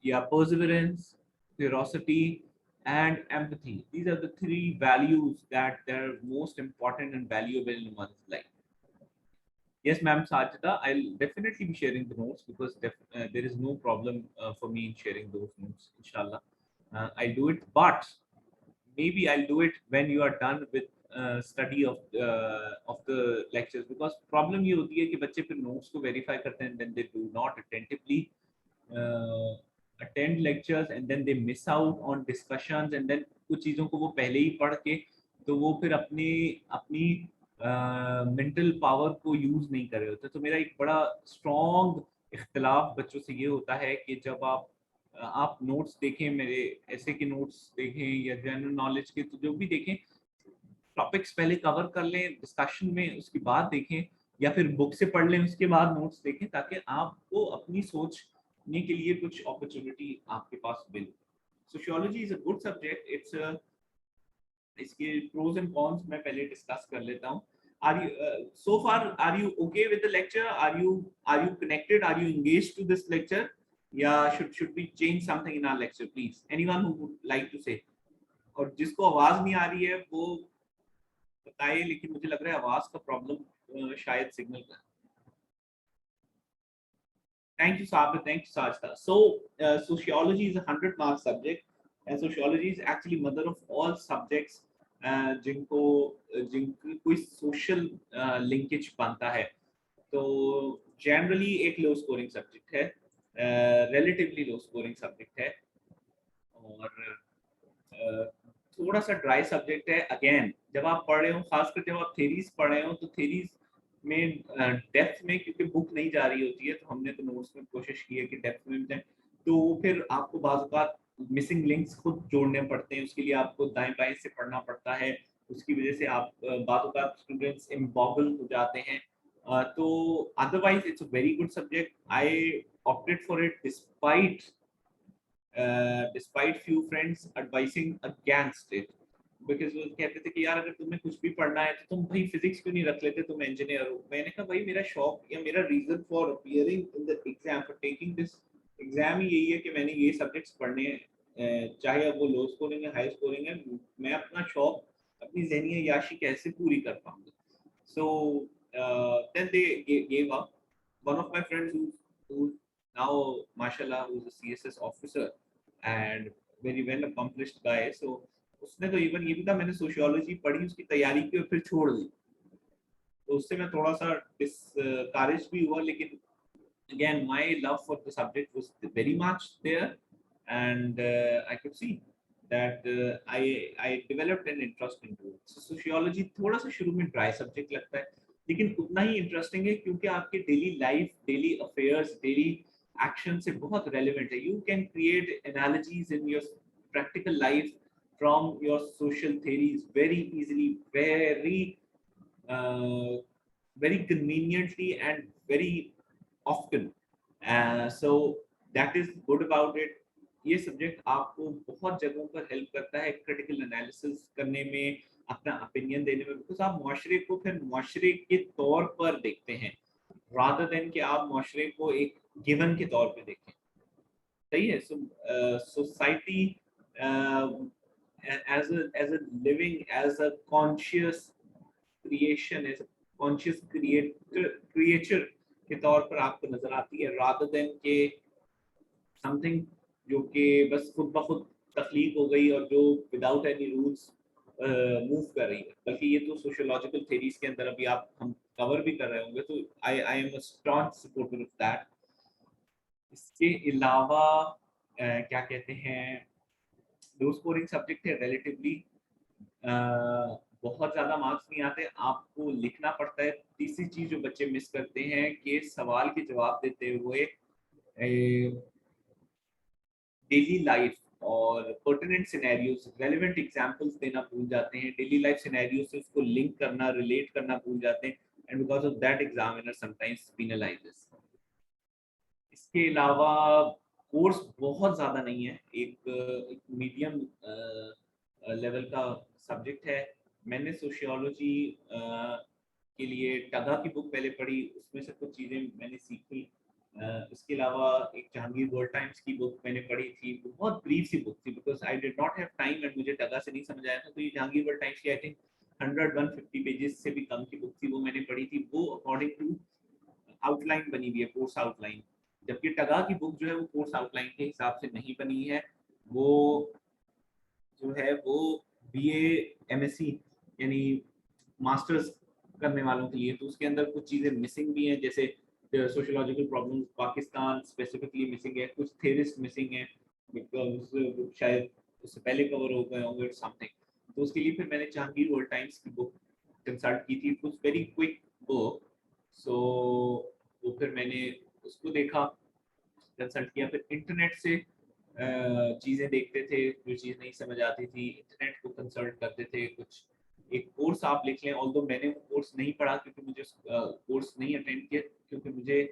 yeah, perseverance, curiosity, and empathy. These are the three values that are most important and valuable in one's life. Yes, ma'am, Sajida, I'll definitely be sharing the notes because there is no problem for me in sharing those notes, inshallah. I'll do it, but maybe I'll do it when you are done with study of the lectures, because problem ये होती है कि बच्चे फिर notes को verify करते हैं and then they do not attentively attend lectures and then they miss out on discussions and then कुछ चीज़ों को वो पहले ही पढ़ के तो वो फिर अपनी अपनी मेंटल पावर को यूज नहीं कर रहे होते। तो मेरा एक बड़ा स्ट्रॉन्ग इख्तिलाफ बच्चों से ये होता है कि जब आप नोट्स देखें, मेरे ऐसे के नोट्स देखें या जनरल नॉलेज के, तो जो भी देखें टॉपिक्स पहले कवर कर लें डिस्कशन में, उसके बाद देखें, या फिर बुक से पढ़ लें उसके बाद नोट्स देखें, ताकि आपको अपनी सोचने के लिए कुछ अपॉर्चुनिटी आपके पास मिले। Sociology is a good subject. इसके प्रोज एंड कॉन्स मैं पहले डिस्कस कर लेता हूँ। Are you so far are you okay with the lecture? Are you connected? Are you engaged to this lecture? Yeah, should we change something in our lecture, please? Anyone who would like to say? और जिसको आवाज नहीं आ रही है वो बताइए, लेकिन मुझे लग रहा है आवाज का प्रॉब्लम शायद सिग्नल का। Thank you, Sabir. Thank you, Sajda. So, sociology is a 100-mark subject, and sociology is actually mother of all subjects जिनको जिनकी कोई सोशल लिंकेज बनता है। तो जनरली एक लो स्कोरिंग सब्जेक्ट है, रिलेटिवली लो स्कोरिंग सब्जेक्ट है, और थोड़ा सा ड्राई सब्जेक्ट है। अगेन जब आप पढ़ रहे हो, खासकर जब आप थेरीज पढ़ रहे हो, तो थेरीज में डेप्थ में क्योंकि बुक नहीं जा रही होती है, तो हमने तो नोट्स में कोशिश की है कि डेप्थ में जाए, तो फिर आपको बाज़ औक़ात मिसिंग लिंक्स खुद जोड़ने पड़ते हैं, उसके लिए आपको दाएं बाएं से पढ़ना पड़ता है। उसकी वजह से आप बाज़ औक़ात स्टूडेंट्स इम्बॉगल हो जाते हैं। तो otherwise it's a very good subject. I opted for it despite few friends advising against it, because वो कहते थे कि यार अगर तुम्हें कुछ भी पढ़ना है तो तुम भाई फिजिक्स क्यों नहीं रख लेते, तुम इंजीनियर हो। मैंने कहा भाई मेरा शौक या मेरा reason for appearing in the exam, for taking this exam ही यही है कि मैंने ये सब्जेक्ट्स पढ़ने हैं, चाहे अब वो लो स्कोरिंग है हाई स्कोरिंग है। मैं अपना शौक अपनी ज़हनी अय्याशी कैसे पूरी कर पाऊंगा. So then they gave up. One of my friends who's now mashallah who's a CSS officer and very well accomplished guy. So उसने तो इवन ये भी था मैंने सोशियोलॉजी पढ़ी उसकी तैयारी की और फिर छोड़ दी. तो उससे मैं थोड़ा सा डिस्करेज भी हुआ, लेकिन again my love for the subject was very much there, and I could see that I developed an interest into it. So sociology थोड़ा सा शुरू में ड्राई सब्जेक्ट लगता है, लेकिन उतना ही इंटरेस्टिंग है क्योंकि आपके daily life, daily affairs, daily action से बहुत रेलेवेंट है. You can create analogies in your practical life from your social theories very easily, very conveniently and very often. So that is good about it. ये subject आपको बहुत जगहों पर help करता है क्रिटिकल एनालिसिस करने में, अपना ओपिनियन देने में, बिकॉज आप मुआशरे को फिर मुआशरे के तौर पर देखते हैं रादर देन कि आप मुआशरे को एक गिवन के तौर पे देखें. सही है. सो society as a living, as a conscious creation, as a conscious creature के तौर पर आपको नजर आती है रादर देन के समथिंग जो कि बस खुद ब खुद तख्लीक हो गई और जो विदाउट एनी रूल्स मूव कर रही है. बल्कि ये तो सोशियोलॉजिकल थ्योरीज के अंदर अभी आप हम कवर भी कर रहे होंगे, तो I am a strong supporter of that. इसके अलावा क्या कहते हैं, लो स्कोरिंग सब्जेक्ट है रिलेटिवली, बहुत ज्यादा मार्क्स नहीं आते, आपको लिखना पड़ता है. तीसरी चीज जो बच्चे मिस करते हैं कि सवाल के जवाब देते हुए डेली लाइफ और पर्टिनेंट सिनेरियोस, रेलेवेंट एग्जांपल्स देना भूल जाते हैं. डेली लाइफ सिनेरियो से उसको लिंक करना, रिलेट करना भूल जाते हैं, and because of that examiner sometimes penalises. इसके अलावा कोर्स बहुत ज़्यादा नहीं है, एक मीडियम लेवल का सब्जेक्ट है. मैंने सोशियोलॉजी के लिए टगा की बुक पहले पढ़ी, उसमें से कुछ चीज़ें मैंने सीखी. इसके अलावा एक जहांगीर वर्ल्ड टाइम्स की बुक मैंने पढ़ी थी, बहुत ब्रीफ सी बुक थी because I did not have time and मुझे टगा से नहीं समझ आया था. तो ये जहांगीर वर्ल्ड टाइम्स की आई थिंक 150 पेजेस से भी कम की बुक थी, वो मैंने पढ़ी थी. वो अकॉर्डिंग टू आउटलाइन बनी हुई है, कोर्स आउटलाइन, जबकि टगा की बुक जो है वो कोर्स आउटलाइन के हिसाब से नहीं बनी है. वो जो है वो बीए एमएससी यानी मास्टर्स करने वालों के लिए, तो उसके अंदर कुछ चीज़ें मिसिंग भी हैं, जैसे sociological problems Pakistan specifically missing है, कुछ थेरिस्ट मिसिंग है बिकॉज शायद उससे पहले कवर हो गए होंगे समथिंग. तो उसके लिए फिर मैंने जहांगीर वर्ल्ड टाइम्स की बुक कंसल्ट की थी. It was very quick book, सो वो फिर मैंने उसको देखा, कंसल्ट किया. फिर इंटरनेट से चीज़ें देखते थे, जो चीज़ नहीं समझ आती थी इंटरनेट को कंसल्ट करते थे. कुछ एक कोर्स आप लिख लें, ऑल्दो मैंने वो कोर्स नहीं पढ़ा क्योंकि मुझे कोर्स नहीं अटेंड किया क्योंकि मुझे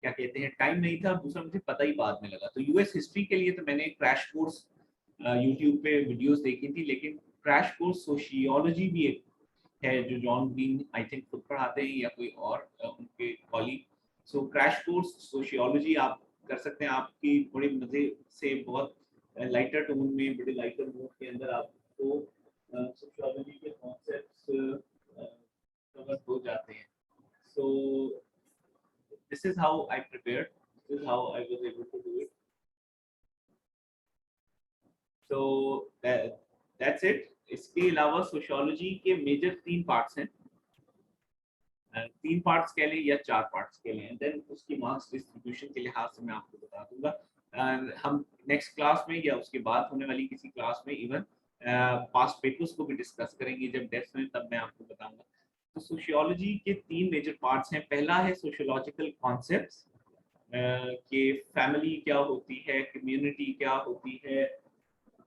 क्या कहते हैं टाइम नहीं था, दूसरा मुझे पता ही बाद में लगा. तो यूएस हिस्ट्री के लिए तो मैंने क्रैश कोर्स यूट्यूब पे वीडियोस देखी थी, लेकिन क्रैश कोर्स सोशियोलॉजी भी एक है जो जॉन ग्रीन आई थिंक खुद पढ़ाते हैं या कोई और उनके कॉलीग. सो क्रैश कोर्स सोशियोलॉजी आप कर सकते हैं, आपकी बड़े मजे से, बहुत लाइटर टोन में, बड़े लाइटर मोड के अंदर आपको सोशियोलॉजी के कॉन्सेप्ट्स कवर हो जाते हैं. सो this is how I prepared, this is how I was able to do it. So that's it. इसके अलावा सोशियोलॉजी के मेजर 3 पार्ट्स हैं, 3 पार्ट्स कह लें या 4 पार्ट्स कह लें, देन उसकी मार्क्स डिस्ट्रीब्यूशन के लिहाज से मैं आपको बता दूंगा. हम नेक्स्ट क्लास में या उसके बाद होने वाली किसी क्लास में इवन पास्ट पेपर्स को भी डिस्कस करेंगे जब डेस्क में, तब मैं आपको बताऊंगा. तो सोशियोलॉजी के 3 मेजर पार्ट्स हैं. पहला है सोशियोलॉजिकल कॉन्सेप्ट्स, कि फैमिली क्या होती है, कम्युनिटी क्या होती है,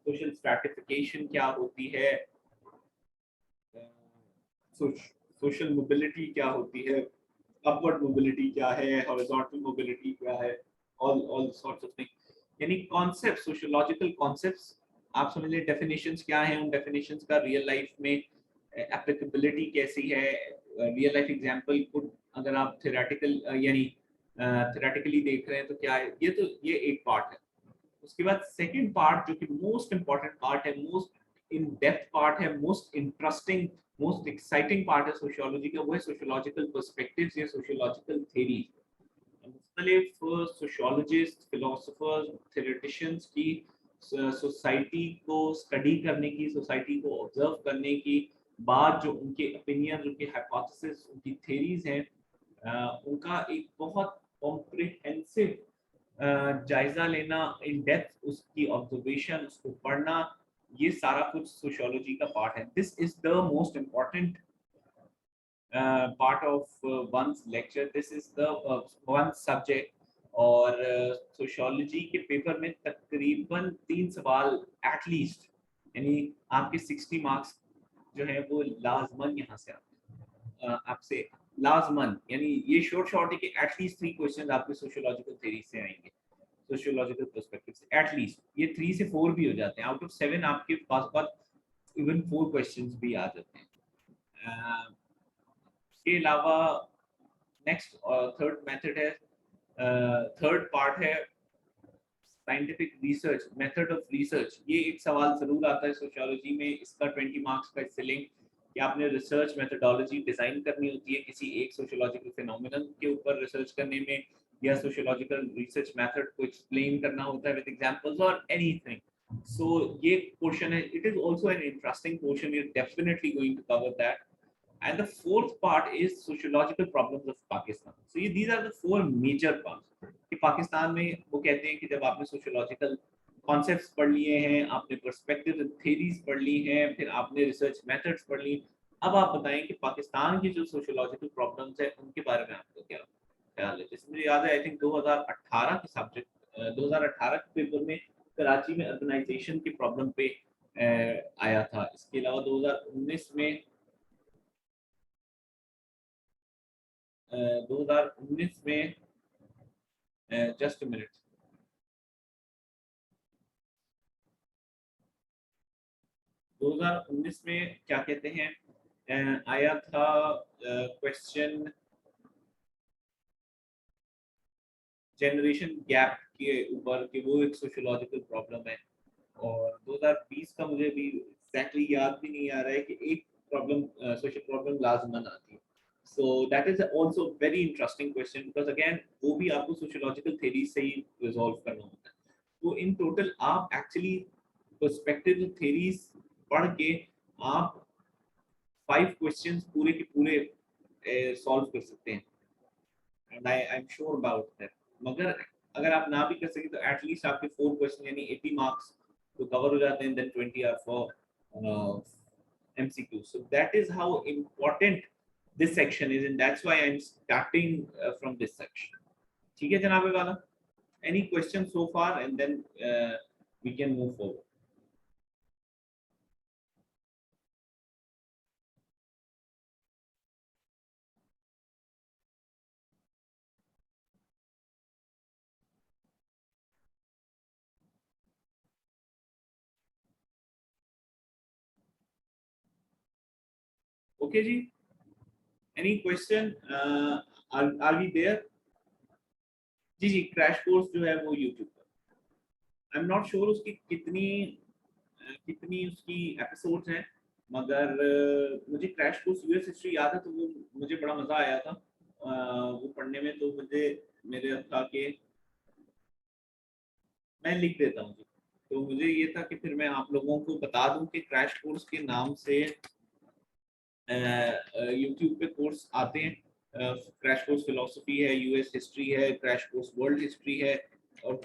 सोशल स्ट्रैटिफिकेशन क्या होती है, सोशल मोबिलिटी क्या होती है, अपवर्ड मोबिलिटी क्या है, हॉरिजॉन्टल मोबिलिटी क्या है, ऑल सॉर्ट्स ऑफ थिंग. यानी कॉन्सेप्ट, सोशियोलॉजिकल कॉन्सेप्ट्स आप समझ लें. डेफिनेशंस क्या हैं, उन डेफिनेशंस का रियल लाइफ में एप्लीकेबिलिटी कैसी है, रियल लाइफ एग्जांपल को अगर आप थ्योरेटिकल यानी थ्योरेटिकली देख रहे हैं तो क्या है. ये एक पार्ट है. उसके बाद सेकंड पार्ट जो कि मोस्ट इंपॉर्टेंट पार्ट है, मोस्ट इन डेप्थ पार्ट है, most interesting, most exciting part है सोशियोलॉजी का, वो है सोशियोलॉजिकल पर्सपेक्टिव्स या सोशियोलॉजिकल थ्योरी। मुख्तलिफ सोशियोलॉजिस्ट, फिलोसोफर्स, थ्योरेटिशियंस की सोसाइटी को स्टडी करने की, सोसाइटी को ऑब्जर्व करने की बाद जो उनके ओपिनियन, उनके हाइपोथेसिस, उनकी थ्योरीज हैं, उनका एक बहुत कॉम्प्रिहेंसिव जायजा लेना, इन डेप्थ उसकी ऑब्जर्वेशन, उसको पढ़ना, ये सारा कुछ सोशियोलॉजी का पार्ट है। This is the most important part of one's lecture. This is the one subject। और सोशियोलॉजी के पेपर में तकरीबन 3 सवाल एटलीस्ट, यानी आपके 60 मार्क्स जो है वो लाजमन यहाँ से आते हैं, आपसे लाजमन, यानी ये शॉर्ट है कि एटलीस्ट 3 क्वेश्चंस आपके सोशियोलॉजिकल थ्योरी से आएंगे, सोशियोलॉजिकल पर्सपेक्टिव से। एटलीस्ट ये 3 से 4 भी हो जाते हैं, आउट ऑफ 7 आपके पास बात इवन 4 क्वेश्चंस भी आ जाते हैं। के अलावा नेक्स्ट थर्ड मेथड है, थर्ड पार्ट है scientific research, method of research. ये एक सवाल जरूर आता है सोशियोलॉजी में, इसका 20 मार्क्स का सिलिंग कि आपने रिसर्च मेथडोलॉजी डिजाइन करनी होती है किसी एक सोशियोलॉजिकल फिनोमिनन के ऊपर रिसर्च करने में, या सोशियोलॉजिकल रिसर्च मेथड को एक्सप्लेन करना होता है विद एग्जांपल्स और एनीथिंग। सो ये पोर्शन है, it is also an interesting portion, you are definitely going to cover that. And the fourth part is sociological problems of Pakistan. So these are the 4 major parts कि पाकिस्तान में वो कहते हैं कि जब आपने सोशियोलॉजिकल कॉन्सेप्ट्स पढ़ लिए हैं, आपने पर्सपेक्टिव थ्योरीज पढ़ ली हैं, फिर आपने रिसर्च मेथड्स पढ़ ली, अब आप बताएं कि पाकिस्तान की जो सोशियोलॉजिकल प्रॉब्लम्स है उनके बारे में आपको क्या ख्याल है। जैसे मुझे याद है, आई थिंक 2018 के सब्जेक्ट 2018 के पेपर में कराची में अर्बनाइजेशन की प्रॉब्लम पे आया था। इसके अलावा 2019 में 2019 में जस्ट मिनट 2019 में क्या कहते हैं आया था क्वेश्चन जनरेशन गैप के ऊपर कि वो एक सोशियोलॉजिकल प्रॉब्लम है। और 2020 का मुझे भी एग्जैक्टली याद भी नहीं आ रहा है कि एक प्रॉब्लम सोशल प्रॉब्लम लाजमन आती है। So that is also very interesting question because again वो भी आपको सोशियोलॉजिकल थ्योरी से ही रिजॉल्व करना होता है। तो इन टोटल आप एक्चुअली पर्सपेक्टिव थ्योरीज पढ़ के आप 5 क्वेश्चंस पूरे के पूरे सॉल्व कर सकते हैं, and I am sure about that. मगर अगर आप ना भी कर सके तो एटलीस्ट आपके 4 क्वेश्चन यानी 80 मार्क्स तो कवर हो जाते हैं, then 20 are for MCQ. So that is how important this section is, and that's why I'm starting from this section. ठीक है जनाब वाला, any questions so far, and then we can move forward. Okay जी, any question? Are we there? जी जी, crash course जो है वो YouTube पर, आई एम नॉट श्योर उसकी कितनी उसकी एपिसोड्स हैं, मगर मुझे क्रैश कोर्स यूएस हिस्ट्री याद है, तो वो मुझे बड़ा मजा आया था वो पढ़ने में। तो मुझे मेरे था कि मैं लिख देता हूँ जी। तो मुझे ये था कि फिर मैं आप लोगों को बता दूं कि क्रैश कोर्स के नाम से यूट्यूब पे कोर्स आते हैं। क्रैश कोर्स फिलोसफी है, यूएस हिस्ट्री है, क्रैश कोर्स वर्ल्ड हिस्ट्री है, और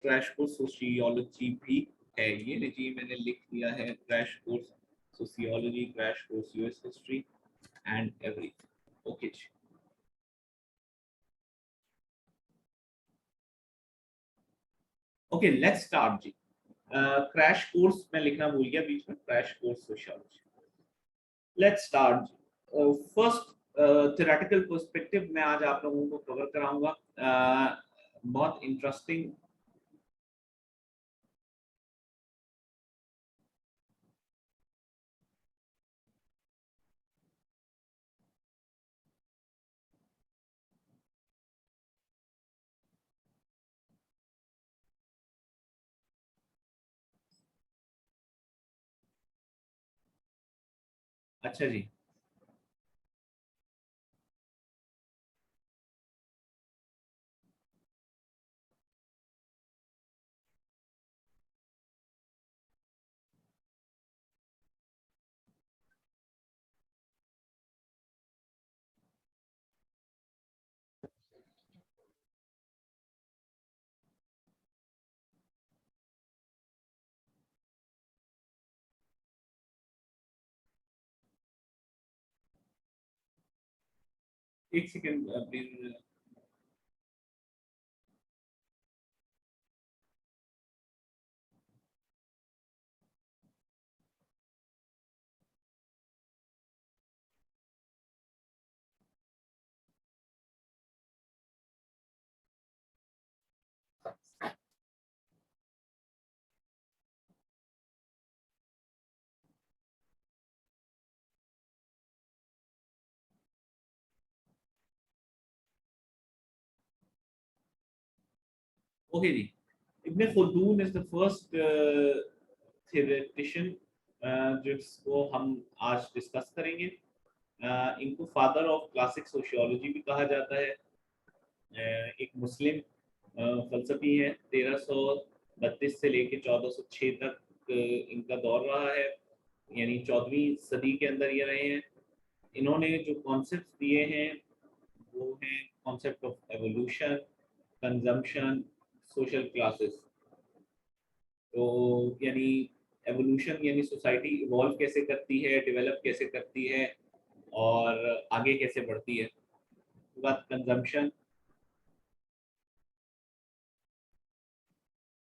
क्रैश कोर्स सोशियोलॉजी भी है। ये लीजिए मैंने लिख दिया है, crash course sociology, crash course US history and everything. Okay जी, ओके लेट्स स्टार्ट जी। क्रैश कोर्स मैं लिखना भूल गया बीच में, crash course sociology. Let's start. First theoretical perspective मैं आज आप लोगों को कवर कराऊंगा। बहुत इंटरेस्टिंग अच्छा जी। एक सेकेंड प्लीज। ओके जी। Ibn Khaldun is the first theoretician जिसको हम आज डिस्कस करेंगे। इनको फादर ऑफ क्लासिक सोशियोलॉजी भी कहा जाता है। एक मुस्लिम फलसफी है। 1332 से लेके 1406 तक इनका दौर रहा है, यानी 14वीं सदी के अंदर ये रहे हैं। इन्होंने जो कॉन्सेप्ट दिए हैं वो हैं concept of evolution, consumption, social classes. तो यानी एवोल्यूशन यानी सोसाइटी इवॉल्व कैसे करती है, डेवलप कैसे करती है और आगे कैसे बढ़ती है। उसके बाद कंजम्पशन।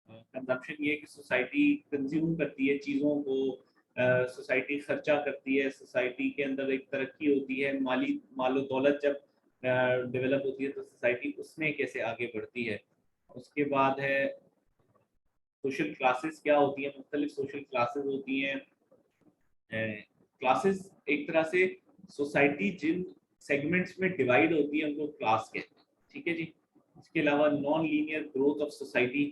कंजम्पशन ये कि सोसाइटी कंज्यूम करती है चीज़ों को, सोसाइटी खर्चा करती है, सोसाइटी के अंदर एक तरक्की होती है, माली मालो दौलत जब डेवलप होती है तो सोसाइटी उसमें कैसे आगे बढ़ती है। उसके बाद है सोशल क्लासेस क्या होती है। मुख्तलिफ सोशल क्लासेस होती हैं। क्लासेस एक तरह से सोसाइटी जिन सेगमेंट्स में डिवाइड होती है उनको क्लास कहते हैं। ठीक है जी। इसके अलावा non linear growth of society.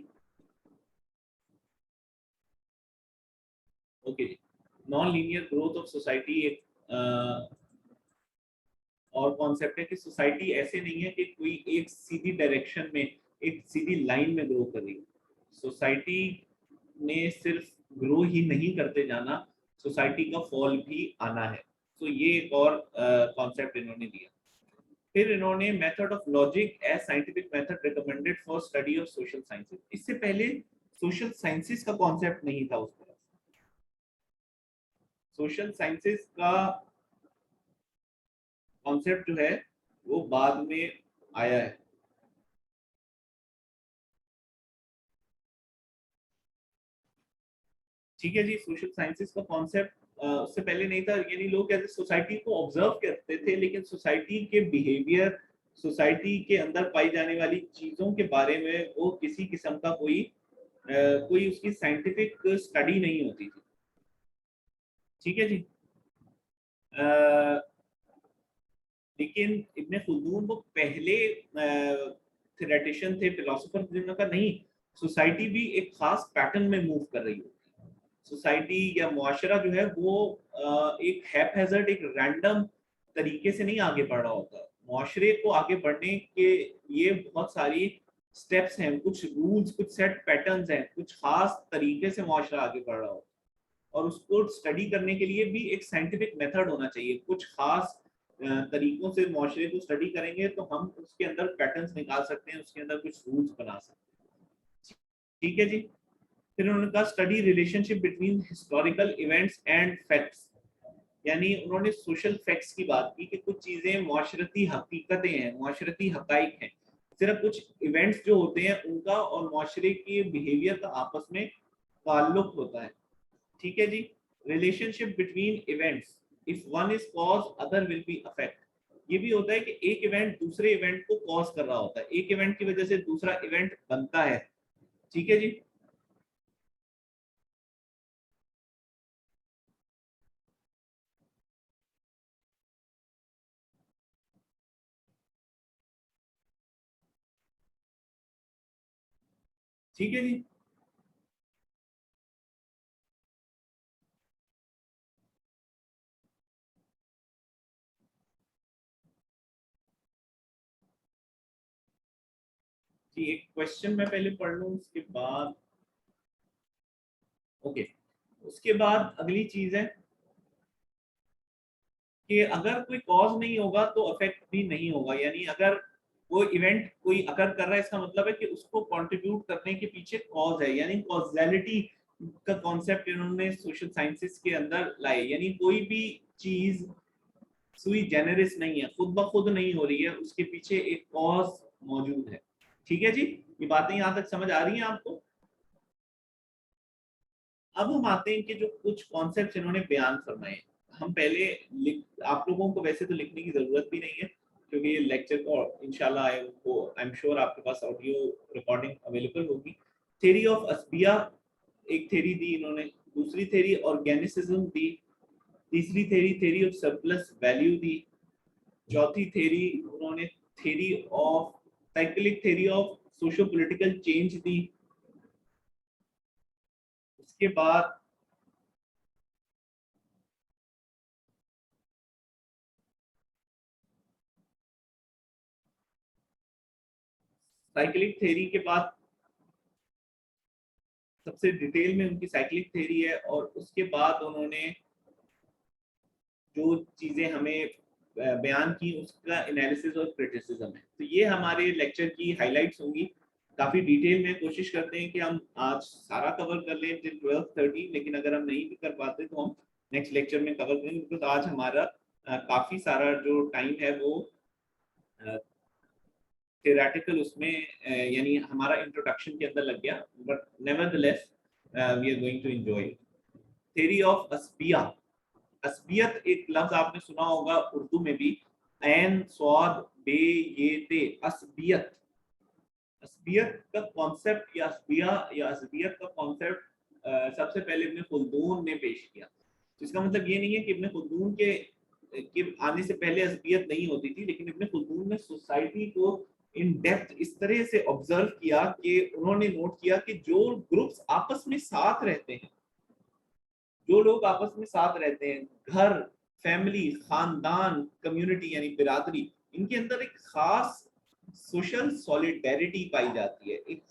Okay जी। Non linear growth of society एक और कॉन्सेप्ट है कि सोसाइटी ऐसे नहीं है कि कोई एक सीधी डायरेक्शन में, एक सीधी लाइन में ग्रो कर रही है। सोसाइटी ने सिर्फ ग्रो ही नहीं करते जाना, सोसाइटी का फॉल भी आना है। तो ये एक और कॉन्सेप्ट इन्होंने दिया। फिर इन्होंने method of logic as scientific method recommended for study of social sciences. इससे पहले सोशल साइंसेस का कॉन्सेप्ट नहीं था उस तरह। सोशल साइंसेस का कॉन्सेप्ट जो है वो बाद में आया है। ठीक है जी। सोशल साइंसेस का कॉन्सेप्ट उससे पहले नहीं था, यानी लोग कैसे सोसाइटी को ऑब्जर्व करते थे, लेकिन सोसाइटी के बिहेवियर, सोसाइटी के अंदर पाई जाने वाली चीजों के बारे में वो किसी किस्म का कोई उसकी साइंटिफिक स्टडी नहीं होती थी। ठीक है जी। लेकिन इब्ने खुल्दून वो पहले थेरेटिशियन थे, फिलोसोफर, जिन्होंने कहा नहीं, सोसाइटी भी एक खास पैटर्न में मूव कर रही होती है। सोसाइटी या मुआशरा जो है वो एक हैपहैजर्ड, एक रैंडम तरीके से नहीं आगे बढ़ रहा होता। मुआशरे को आगे बढ़ने के लिए बहुत सारी स्टेप्स हैं, कुछ रूल्स, कुछ सेट पैटर्न्स हैं, कुछ खास तरीके से मुआशरा आगे बढ़ रहा होता है। और उसको स्टडी करने के लिए भी एक साइंटिफिक मेथड होना चाहिए। कुछ खास तरीकों से मुआशरे को स्टडी करेंगे तो हम उसके अंदर पैटर्न्स निकाल सकते हैं, उसके अंदर कुछ रूल्स बना सकते हैं। ठीक है जी। फिर उन्होंने कहा study relationship between historical events and facts. यानी उन्होंने सोशल फैक्ट्स की बात की कि कुछ चीजें मुआशरती हकीकतें हैं, मुआशरती हकाइक हैं। सिर्फ कुछ इवेंट्स जो होते हैं उनका और मुआशरे के बिहेवियर का आपस में ताल्लुक होता है। ठीक है जी। Relationship between events, if one is cause other will be affect. ये भी होता है कि एक इवेंट दूसरे इवेंट को कॉज कर रहा होता है, एक इवेंट की वजह से दूसरा इवेंट बनता है। ठीक है जी। ठीक है जी। कि एक क्वेश्चन मैं पहले पढ़ लूं, उसके बाद ओके, उसके बाद अगली चीज है कि अगर कोई कॉज नहीं होगा तो इफेक्ट भी नहीं होगा। यानी अगर वो इवेंट कोई अकर कर रहा है, इसका मतलब है कि उसको कंट्रीब्यूट करने के पीछे कॉज है। यानी कॉजेलिटी का कॉन्सेप्ट इन्होंने सोशल साइंसेस के अंदर लाए। यानी कोई भी चीज सुई जेनेरिस नहीं है, खुद ब खुद नहीं हो रही है, उसके पीछे एक कॉज मौजूद है। ठीक है जी, ये बातें यहाँ तक समझ आ रही हैं आपको? अब हम आते हैं कि जो कुछ कॉन्सेप्ट्स इन्होंने बयान फरमाए। हम पहले आप लोगों को वैसे तो लिखने की जरूरत भी नहीं है, क्योंकि ये लेक्चर को इंशाल्लाह आई एम श्योर आपके पास ऑडियो रिकॉर्डिंग अवेलेबल होगी। थ्योरी ऑफ अस्बिया एक थ्योरी दी इन्होंने, दूसरी थ्योरी ऑर्गेनिसिज्म दी, तीसरी theory theory of surplus value दी, चौथी थ्योरी उन्होंने theory of cyclic theory of socio political change दी। उसके बाद साइक्लिक थ्योरी के बाद सबसे डिटेल में उनकी साइक्लिक थ्योरी है, और उसके बाद उन्होंने जो चीजें हमें बयान की उसका एनालिसिस और क्रिटिसिज्म है। तो ये हमारे लेक्चर की हाइलाइट्स होंगी। काफी डिटेल में कोशिश करते हैं कि हम आज सारा कवर कर लें टिल 12:30, लेकिन अगर हम नहीं भी कर पाते तो हम नेक्स्ट लेक्चर में कवर करेंगे, बिकॉज आज हमारा काफी सारा जो टाइम है वो थियोरेटिकल उसमें यानी हमारा इंट्रोडक्शन के अंदर लग गया, but nevertheless we are going to enjoy. Theory of अस्बिया, अस्बियत एक लफ्ज आपने सुना होगा उर्दू में भी, ऐन स्वाद बे ये ते, अस्बियत। अस्बियत का कॉन्सेप्ट या अस्बिया या अस्बियत का कॉन्सेप्ट सबसे पहले इब्न खुल्दून ने पेश किया। तो इसका मतलब ये नहीं है कि इब्न खुल्दून के आने से पहले अस्बियत नहीं होती थी, लेकिन इब्न खुल्दून ने सोसाइटी को इन डेप्थ इस तरह से ऑब्जर्व किया कि उन्होंने नोट किया कि जो ग्रुप्स आपस में साथ रहते हैं, जो लोग आपस में साथ रहते हैं, घर, फैमिली, खानदान, कम्युनिटी यानी बिरादरी, इनके अंदर एक खास सोशल सॉलिडेरिटी पाई जाती है, एक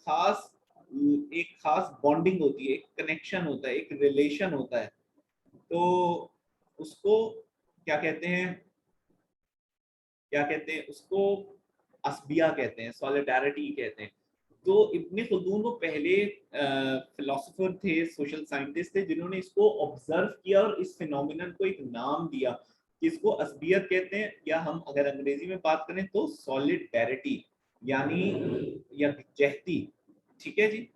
खास बॉन्डिंग होती है, एक कनेक्शन होता है, एक रिलेशन होता है। तो उसको क्या कहते हैं, उसको अस्बिया कहते हैं, सॉलिडारिटी कहते हैं। तो इब्ने खुल्दून वो पहले फिलोसोफर थे, सोशल साइंटिस्ट थे, जिन्होंने इसको ऑब्जर्व किया और इस फिनोमिनन को एक नाम दिया कि इसको अस्बियत कहते हैं, या हम अगर अंग्रेजी में बात करें तो सॉलिडारिटी यानी यकजहती। ठीक है जी,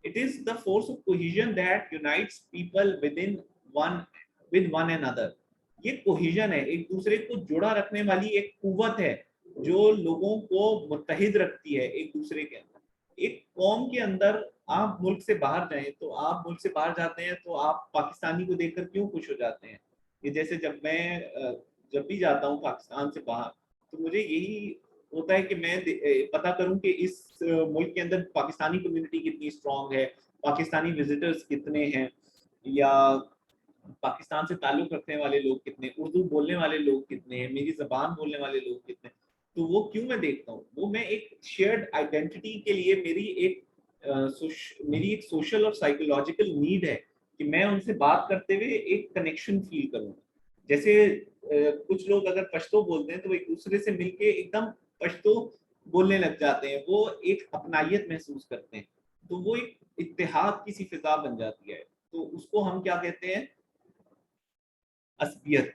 it is the force of cohesion that unites people with one another. ये कोहेजन है, एक दूसरे को जुड़ा रखने वाली एक कुव्वत है जो लोगों को मुत्तहिद रखती है एक दूसरे के अंदर। एक कौम के अंदर आप मुल्क से बाहर जाएं तो आप मुल्क से बाहर जाते हैं तो आप पाकिस्तानी को देखकर क्यों खुश हो जाते हैं? ये जैसे जब भी जाता हूँ पाकिस्तान से बाहर, तो मुझे यही होता है कि मैं पता करूं कि इस मुल्क के अंदर पाकिस्तानी कम्युनिटी कितनी स्ट्रांग है, पाकिस्तानी विजिटर्स कितने हैं, या पाकिस्तान से ताल्लुक रखने वाले लोग कितने, उर्दू बोलने वाले लोग कितने हैं, मेरी जबान बोलने वाले लोग कितने। तो वो क्यों मैं देखता हूँ, वो मैं एक शेयर्ड आइडेंटिटी के लिए मेरी एक सोशल और साइकोलॉजिकल नीड है कि मैं उनसे बात करते हुए एक कनेक्शन फील करूँ। जैसे कुछ लोग अगर पश्तो बोलते हैं तो वो एक दूसरे से मिलके एकदम पश्तो बोलने लग जाते हैं, वो एक अपनायत महसूस करते हैं, तो वो एक इत्तेहाद की सी फिजा बन जाती है। तो उसको हम क्या कहते हैं, असबियत।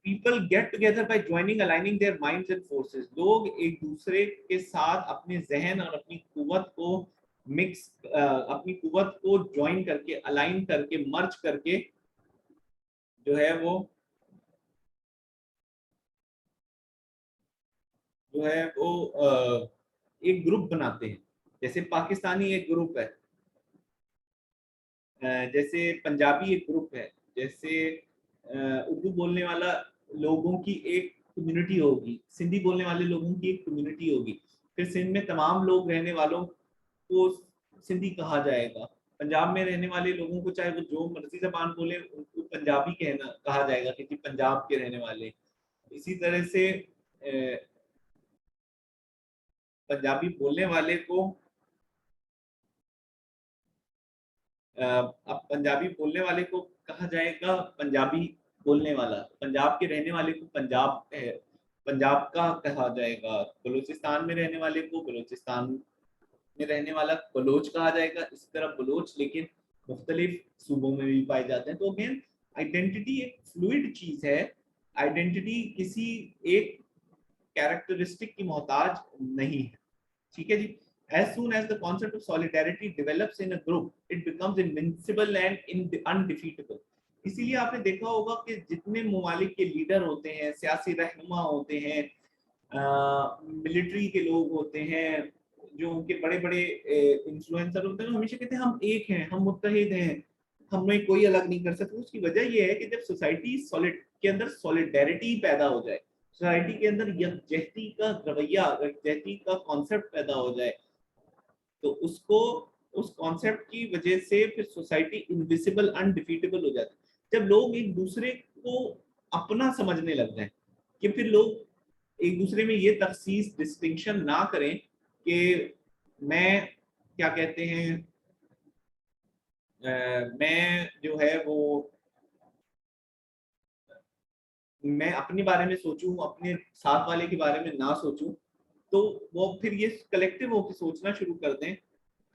People get together by joining aligning their minds and forces. लोग एक दूसरे के साथ अपने जहन और अपनी कुव्वत को अपनी कुव्वत को ज्वाइन करके, अलाइन करके, मर्ज करके जो है वो एक ग्रुप बनाते हैं। जैसे पाकिस्तानी एक ग्रुप है, जैसे पंजाबी एक ग्रुप है, जैसे उर्दू बोलने वाला लोगों की एक कम्युनिटी होगी, सिंधी बोलने वाले लोगों की एक कम्युनिटी होगी, फिर सिंध में तमाम लोग रहने वालों को सिंधी कहा जाएगा, पंजाब में रहने वाले लोगों को चाहे वो जो मर्जी जबान बोले उनको पंजाबी कहा जाएगा क्योंकि पंजाब के रहने वाले। इसी तरह से पंजाबी बोलने वाले को अब पंजाबी बोलने वाले को कहा जाएगा पंजाबी बोलने वाला, पंजाब के रहने वाले को पंजाब पंजाब का कहा जाएगा, बलूचिस्तान में रहने वाले को बलूचिस्तान में रहने वाला बलोच कहा जाएगा। इस तरह बलोच लेकिन मुख्तलिफ सूबों में भी पाए जाते हैं। तो अगेन आइडेंटिटी एक फ्लूइड चीज है, आइडेंटिटी किसी एक कैरेक्टरिस्टिक की मोहताज नहीं है, ठीक है जी। As soon as the concept of solidarity develops in a group, it becomes invincible and undefeatable. इसीलिए आपने देखा होगा कि जितने ममालिक के लीडर होते हैं, सियासी रहनुमा होते हैं, मिलिट्री के लोग होते हैं, जो उनके बड़े बड़े इन्फ्लुएंसर होते हैं, हमेशा कहते हैं हम एक हैं, हम मुत्तहिद हैं, हमें कोई अलग नहीं कर सकता। उसकी वजह यह है कि जब सोसाइटी सॉलिड के अंदर सॉलिडेरिटी पैदा हो जाए, सोसाइटी के अंदर यकजहती का रवैया, यकजहती का कॉन्सेप्ट पैदा हो जाए, तो उसको उस कॉन्सेप्ट की वजह से फिर सोसाइटी इनविजिबल अनडिफीटेबल हो जाती है। जब लोग एक दूसरे को अपना समझने लग जाए, कि फिर लोग एक दूसरे में ये तखसीस डिस्टिंक्शन ना करें कि मैं क्या कहते हैं मैं जो है वो मैं अपने बारे में सोचूं, अपने साथ वाले के बारे में ना सोचूं, तो वो फिर ये कलेक्टिव होकर सोचना शुरू कर दें,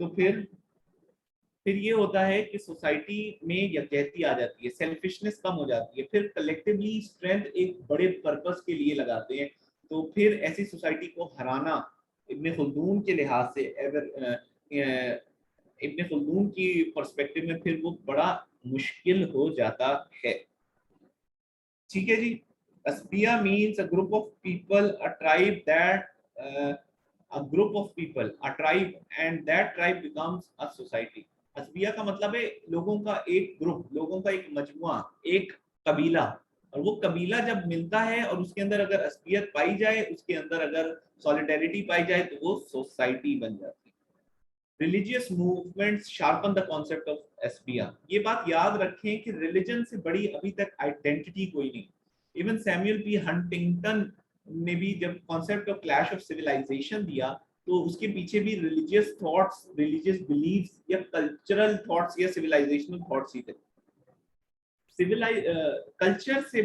तो फिर ये होता है कि सोसाइटी में यकजहती आ जाती है, सेल्फिशनेस कम हो जाती है, फिर कलेक्टिवली स्ट्रेंथ एक बड़े पर्पस के लिए लगाते हैं। तो फिर ऐसी सोसाइटी को हराना इब्ने खुल्दून के लिहाज से, अगर इब्ने खुल्दून की पर्सपेक्टिव में, फिर वो बड़ा मुश्किल हो जाता है, ठीक है जी। अस्बिया means a group of people, a tribe that a group of people, a tribe, and that tribe becomes a society. अस्बिया का मतलब है लोगों का एक ग्रुप, लोगों का एक मजमुआ, एक कबीला, और वो कबीला जब मिलता है और उसके अंदर अगर अस्बियत पाई जाए, उसके अंदर अगर सॉलिडेरिटी पाई जाए, तो वो सोसाइटी बन जाती है। Religious movements sharpen the concept of अस्बिया। ये बात याद रखें कि रिलीजन से बड़ी अभी तक आइडेंटिटी कोई नहीं। इवन सैमुअल पी हंटिंगटन ने भी जब concept of clash of civilization दिया, तो उसके पीछे भी रिलीजियस थॉट्स, रिलीजियस बिलीफ्स या कल्चरल थॉट्स या सिविलाइजेशनल थॉट्स ही थे। कल्चर से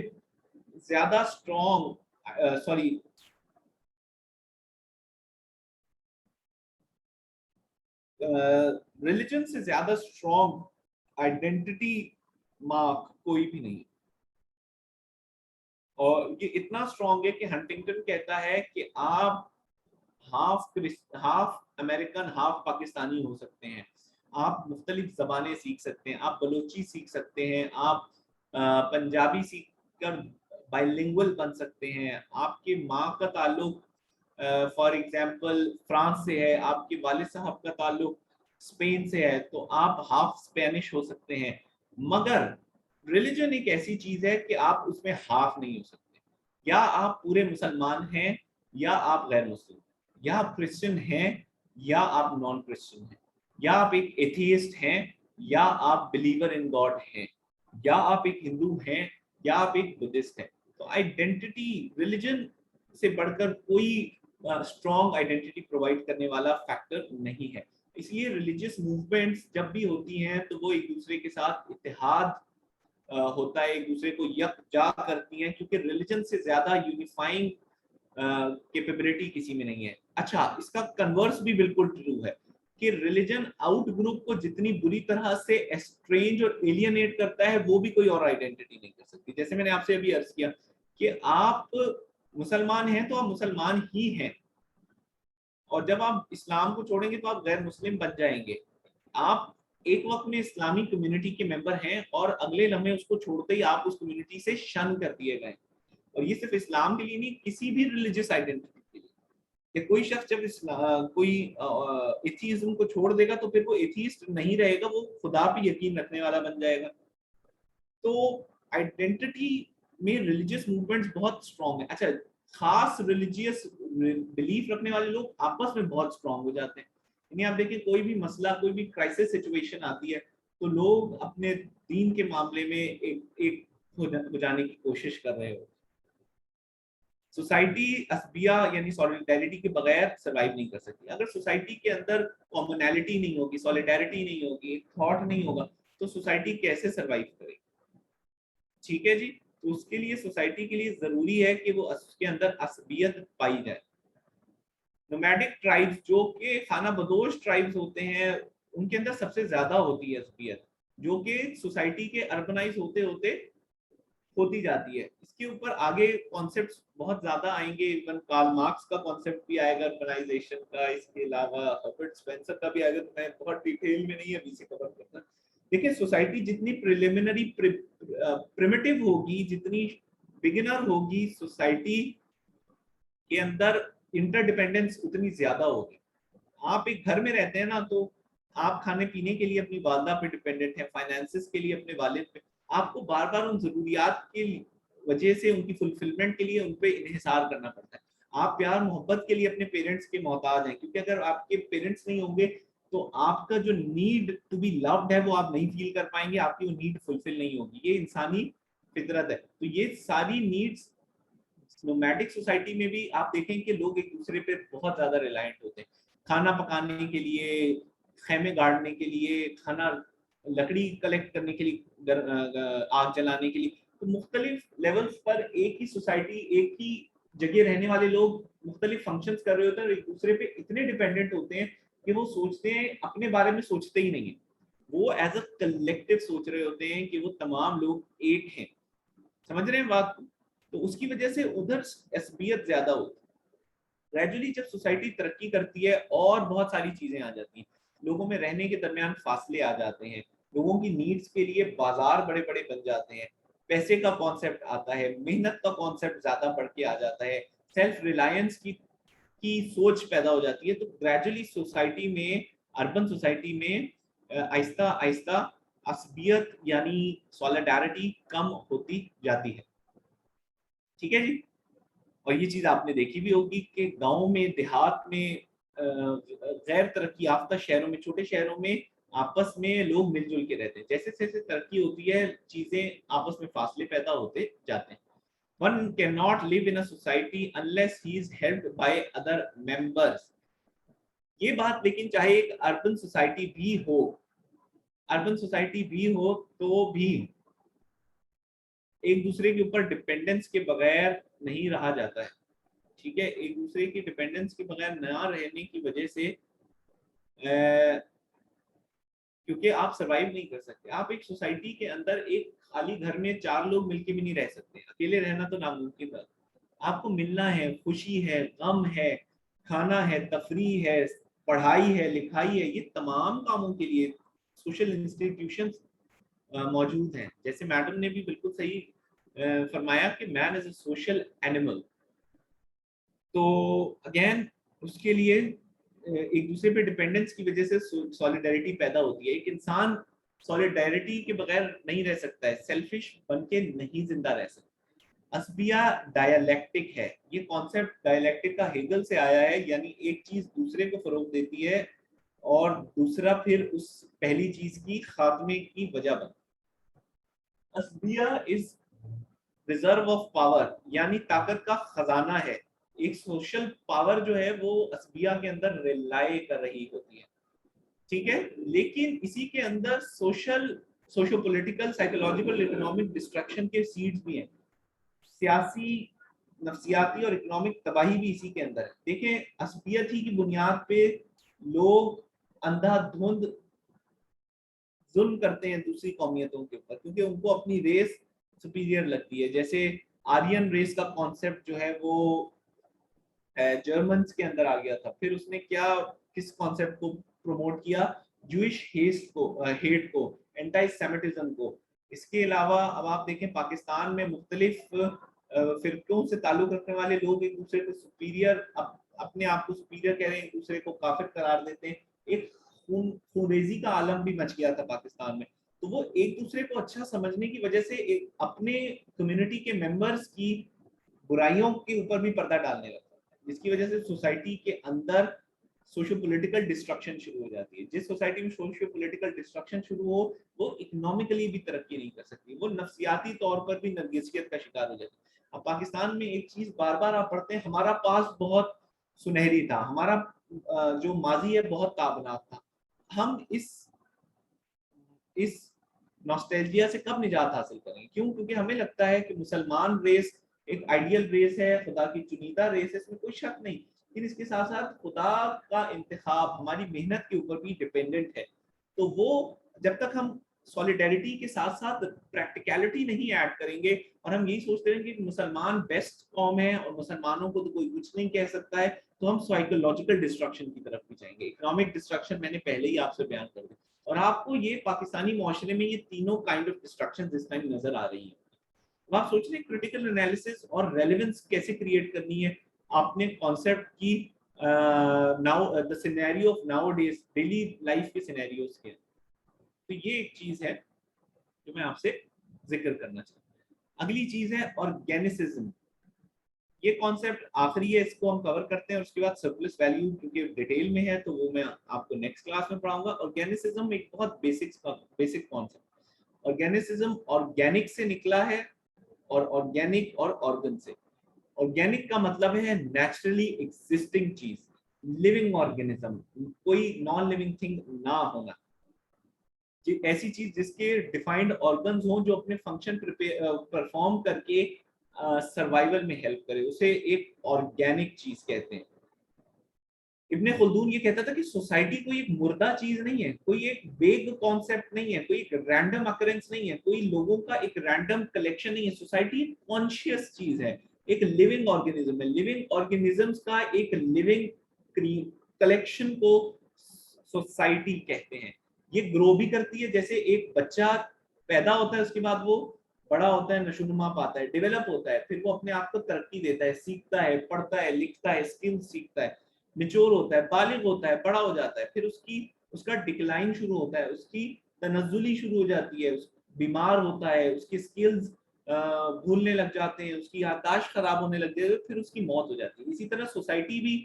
ज्यादा स्ट्रॉन्ग रिलीजन से ज्यादा स्ट्रॉन्ग आइडेंटिटी मार्क कोई भी नहीं। और ये इतना स्ट्रॉन्ग है कि हंटिंगटन कहता है कि आप हाफ अमेरिकन हाफ पाकिस्तानी हो सकते हैं, आप मुख्तलिफ जबानें सीख सकते हैं, आप बलोची सीख सकते हैं, आप पंजाबी सीख कर बाइलिंगुअल बन सकते हैं, आपके माँ का ताल्लुक फॉर एग्जांपल फ्रांस से है, आपके वालिद साहब का ताल्लुक स्पेन से है, तो आप हाफ स्पेनिश हो सकते हैं। मगर रिलीजन एक ऐसी चीज है कि आप उसमें हाफ नहीं हो सकते। या आप पूरे मुसलमान हैं, या आप गैर मुस्लिम, या आप क्रिश्चियन हैं, या आप नॉन क्रिश्चियन हैं, या आप एक एथियस्ट हैं, या आप बिलीवर इन गॉड हैं, या आप एक हिंदू हैं, या आप एक बुद्धिस्ट हैं। तो आइडेंटिटी रिलीजन से बढ़कर कोई स्ट्रॉन्ग आइडेंटिटी प्रोवाइड करने वाला फैक्टर नहीं है। इसलिए रिलीजियस मूवमेंट्स जब भी होती हैं, तो वो एक दूसरे के साथ इत्तेहाद होता है, एक दूसरे को यकजा करती हैं, क्योंकि रिलीजन से ज्यादा यूनिफाइंग कैपेबिलिटी किसी में नहीं है। अच्छा, इसका कन्वर्स भी बिल्कुल ट्रू है कि रिलीजन आउट ग्रुप को जितनी बुरी तरह से एस्ट्रेंज और एलियनेट करता है, वो भी कोई और आइडेंटिटी नहीं कर सकती। जैसे मैंने आपसे अभी अर्ज किया कि आप मुसलमान हैं तो आप मुसलमान ही हैं, और जब आप इस्लाम को छोड़ेंगे तो आप गैर मुस्लिम बन जाएंगे। आप एक वक्त में इस्लामी कम्युनिटी के मेंबर हैं और अगले लम्हे उसको छोड़ते ही आप उस कम्युनिटी से शन कर दिए गए। और ये सिर्फ इस्लाम के लिए नहीं, किसी भी रिलीजियस आइडेंटिटी के लिए, कि कोई शख्स जब कोई एथीइज्म को छोड़ देगा, तो फिर वो एथीइस्ट नहीं रहेगा, वो खुदा पे यकीन रखने वाला बन जाएगा। तो आइडेंटिटी में रिलीजियस मूवमेंट्स बहुत स्ट्रॉन्ग है। अच्छा, खास रिलीजियस बिलीफ रखने वाले लोग आपस में बहुत स्ट्रॉन्ग हो जाते हैं। यानी आप देखिए, कोई भी मसला, कोई भी क्राइसिस सिचुएशन आती है, तो लोग अपने दीन के मामले में एक हो जाने की कोशिश कर रहे हो। सोसाइटी असबिया यानी सॉलिडारिटी के बगैर सरवाइव नहीं कर सकती। अगर सोसाइटी के अंदर कॉमनैलिटी नहीं होगी, सॉलिडारिटी नहीं होगी, थॉट नहीं होगा, तो सोसाइटी कैसे सरवाइव करेगी? ठीक है जी। तो उसके लिए सोसाइटी के लिए जरूरी है कि वो उसके अंदर असबियत पाई जाए। नोमैडिक ट्राइब्स जो कि खाना बदोश ट्राइब्स होते हैं, उनके अंदर सबसे ज्यादा होती है असबियत, जो कि सोसाइटी के अर्बनाइज होते होते होती जाती है। इसके ऊपर आगे कॉन्सेप्ट्स बहुत ज्यादा आएंगे, इवन कार्ल मार्क्स का कॉन्सेप्ट भी आएगा अर्बनाइजेशन का, इसके अलावा हर्बर्ट स्पेंसर का भी आएगा। तो मैं बहुत डिटेल में नहीं अभी से कवर करता। देखिए, सोसाइटी जितनी प्रिलिमिनरी प्रिमिटिव होगी, जितनी बिगिनर होगी, सोसाइटी के अंदर इंटरडिपेंडेंस उतनी ज्यादा होगी। आप एक घर में रहते हैं ना, तो आप खाने पीने के लिए अपनी वालदा पे डिपेंडेंट है, फाइनेंसिस के लिए अपने वालिद पे। आपको बार बार उन जरूरियात की वजह से, उनकी फुलफिलमेंट के लिए उन पे इन्हिसार करना पड़ता है। आप प्यार मोहब्बत के लिए अपने पेरेंट्स के मोहताज हैं, क्योंकि अगर आपके पेरेंट्स नहीं होंगे तो आपका जो नीड टू बी लव्ड है वो आप नहीं फील कर पाएंगे, आपकी वो नीड फुलफिल नहीं होगी। ये इंसानी फितरत है। तो ये सारी नीड्स नोमैडिक सोसाइटी में भी आप देखें कि लोग एक दूसरे पे बहुत ज्यादा रिलायंट होते हैं। खाना पकाने के लिए, खेमे गाड़ने के लिए, खाना लकड़ी कलेक्ट करने के लिए, आग जलाने के लिए। तो मुख्तलिफ लेवल्स पर एक ही सोसाइटी, एक ही जगह रहने वाले लोग मुख्तलिफ फंक्शंस कर रहे होते हैं और एक दूसरे पे इतने डिपेंडेंट होते हैं कि वो सोचते हैं, अपने बारे में सोचते ही नहीं है, वो एज अ कलेक्टिव सोच रहे होते हैं कि वो तमाम लोग एक हैं। समझ रहे हैं बात? तो उसकी वजह से उधर असबियत ज्यादा होती है। ग्रेजुअली जब सोसाइटी तरक्की करती है और बहुत सारी चीजें आ जाती हैं, लोगों में रहने के दरमियान फासले आ जाते हैं, लोगों की नीड्स के लिए बाजार बड़े बड़े बन जाते हैं, पैसे का कॉन्सेप्ट आता है, मेहनत का कॉन्सेप्ट ज्यादा बढ़ के आ जाता है, सेल्फ रिलायंस की सोच पैदा हो जाती है। तो ग्रेजुअली सोसाइटी में, अर्बन सोसाइटी में आहिस्ता आहिस्ता असबियत यानी सॉलिडारिटी कम होती जाती है। ठीक है जी। और ये चीज आपने देखी भी होगी कि गांव में, देहात में, गैर तरक्की याफ्ता शहरों में, छोटे शहरों में आपस में लोग मिलजुल के रहते हैं। जैसे जैसे तरक्की होती है, चीजें आपस में फासले पैदा होते जाते हैं। One cannot live in a society unless he is helped by other members। ये बात लेकिन चाहे एक अर्बन सोसाइटी भी हो, अर्बन सोसाइटी भी हो, तो भी एक दूसरे के ऊपर डिपेंडेंस के बगैर नहीं रहा जाता है। ठीक है, एक दूसरे की डिपेंडेंस के बगैर ना रहने की वजह से क्योंकि आप सरवाइव नहीं कर सकते। आप एक सोसाइटी के अंदर एक खाली घर में 4 लोग मिलके भी नहीं रह सकते, अकेले रहना तो नामुमकिन है। आपको मिलना है, खुशी है, गम है, खाना है, तफरीह है, पढ़ाई है, लिखाई है, ये तमाम कामों के लिए सोशल इंस्टीट्यूशंस मौजूद हैं। जैसे मैडम ने भी बिल्कुल सही फरमाया कि man is a social animal. तो अगेन उसके लिए एक दूसरे पे डिपेंडेंस की वजह से सॉलिडारिटी पैदा होती है। एक इंसान सॉलिडारिटी के बगैर नहीं रह सकता है, सेल्फिश बनके नहीं जिंदा रह सकता। असबिया डायलैक्टिक है। ये कॉन्सेप्ट डायलैक्टिक का हेगल से आया है, यानी एक चीज दूसरे को फरोग देती है और दूसरा फिर उस पहली चीज की खात्मे की वजह बनता है। असबिया इज रिजर्व ऑफ पावर, यानी ताकत का खजाना है। एक सोशल पावर जो है वो असबिया के अंदर रिलाई कर रही होती है। ठीक है, लेकिन इसी के अंदर socio political, psychological, economic destruction के सीड्स भी हैं। सियासी, नफ्सियाती और इकोनॉमिक तबाही भी इसी के अंदर है। देखें, असबियत ही की बुनियाद पे लोग अंधाधुंध जुल्म करते हैं दूसरी कौमियतों के ऊपर, क्योंकि उनको अपनी रेस सुपीरियर लगती है। जैसे आर्यन रेस का कॉन्सेप्ट जो है वो जर्मन्स के अंदर आ गया था। फिर उसने क्या, किस कॉन्सेप्ट को प्रमोट किया? जूइश हेट को, एंटी सेमिटिज्म को। इसके अलावा अब आप देखें, पाकिस्तान में मुख्तलिफ फिरकों से ताल्लुक रखने वाले लोग एक दूसरे को सुपीरियर, अपने आप को सुपीरियर कह रहे हैं, एक दूसरे को काफिर करार देते हैं। एक खूनरेजी का आलम भी मच गया था पाकिस्तान में। तो वो एक दूसरे को अच्छा समझने की वजह से एक अपने कम्युनिटी के मेंबर्स की बुराइयों के ऊपर भी पर्दा डालने लगा, जिसकी वजह से सोसाइटी के अंदर सोशियो पॉलिटिकल डिस्ट्रक्शन शुरू हो जाती है। जिस सोसाइटी में सोशियो पॉलिटिकल डिस्ट्रक्शन शुरू हो, वो इकोनॉमिकली भी तरक्की नहीं कर सकती, वो नफ्सियाती तौर पर भी नरगिसियत का शिकार हो जाती है। अब पाकिस्तान में एक चीज बार बार आप पढ़ते हैं, हमारा पास बहुत सुनहरी था, हमारा जो माजी है बहुत ताबनाक था। हम इस नॉस्टैल्जिया से कब निजात हासिल करेंगे? क्यों? क्योंकि हमें लगता है कि मुसलमान रेस एक आइडियल रेस है, खुदा की चुनीदा रेस है, इसमें कोई शक नहीं, लेकिन इसके साथ साथ खुदा का इंतखाब हमारी मेहनत के ऊपर भी डिपेंडेंट है। तो वो जब तक हम सॉलिडेरिटी के साथ साथ प्रैक्टिकलिटी नहीं ऐड करेंगे और हम यही सोचते रहेंगे कि मुसलमान बेस्ट कौम है और मुसलमानों को तो कोई कुछ नहीं कह सकता है, तो हम साइकोलॉजिकल डिस्ट्रक्शन की तरफ भी जाएंगे। इकोनॉमिक डिस्ट्रक्शन मैंने पहले ही आपसे बयान कर दिया, और आपको ये पाकिस्तानी माशरे में ये तीनों काइंड ऑफ डिस्ट्रक्शन इस टाइम नजर आ रही है। तो आप सोच रहे क्रिटिकल एनालिसिस और रेलेवेंस कैसे क्रिएट करनी है। आपने कॉन्सेप्ट की now the scenario of now days daily life के सिनेरियोज के, तो ये एक चीज है जो मैं आपसे जिक्र करना चाहता हूँ। अगली चीज है ऑर्गेनिसिज्म। ये कॉन्सेप्ट आखिरी है, इसको हम कवर करते हैं, और उसके बाद सरप्लस वैल्यू क्योंकि डिटेल में है तो वो मैं आपको नेक्स्ट क्लास में पढ़ाऊंगा। ऑर्गेनिसिज्म एक बहुत बेसिक कॉन्सेप्ट। ऑर्गेनिसिज्म ऑर्गेनिक से निकला है, और ऑर्गेनिक और ऑर्गन से। ऑर्गेनिक का मतलब है नेचुरली एग्जिस्टिंग चीज, लिविंग ऑर्गेनिज्म, कोई नॉन लिविंग थिंग ना होना, ऐसी चीज जिसके डिफाइंड ऑर्गन्स हों जो अपने फंक्शन परफॉर्म करके सर्वाइवल में हेल्प करे, उसे एक ऑर्गेनिक चीज कहते हैं। इब्ने खुल्दून ये कहता था कि सोसाइटी कोई एक मुर्दा चीज नहीं है, कोई एक वेग कॉन्सेप्ट नहीं है, कोई एक रैंडम अकरेंस नहीं है, कोई लोगों का एक रैंडम कलेक्शन नहीं है। सोसाइटी एक कॉन्शियस चीज है, एक लिविंग ऑर्गेनिज्म है। लिविंग ऑर्गेनिजम्स का एक लिविंग कलेक्शन को सोसाइटी कहते हैं। ये ग्रो भी करती है, जैसे एक बच्चा पैदा होता है, उसके बाद वो बड़ा होता है, नशोनुमा पाता है, डेवलप होता है, फिर वो अपने आप को तरक्की देता है, सीखता है, पढ़ता है, लिखता है, स्किल सीखता है, मिच्योर होता है, बालिग होता है, बड़ा हो जाता है, फिर उसका डिक्लाइन शुरू होता है, उसकी तनज़्ज़ुली शुरू हो जाती है, बीमार होता है, उसकी स्किल्स भूलने लग जाते हैं, उसकी याददाश्त खराब होने लग जाती है, फिर उसकी मौत हो जाती है। इसी तरह सोसाइटी भी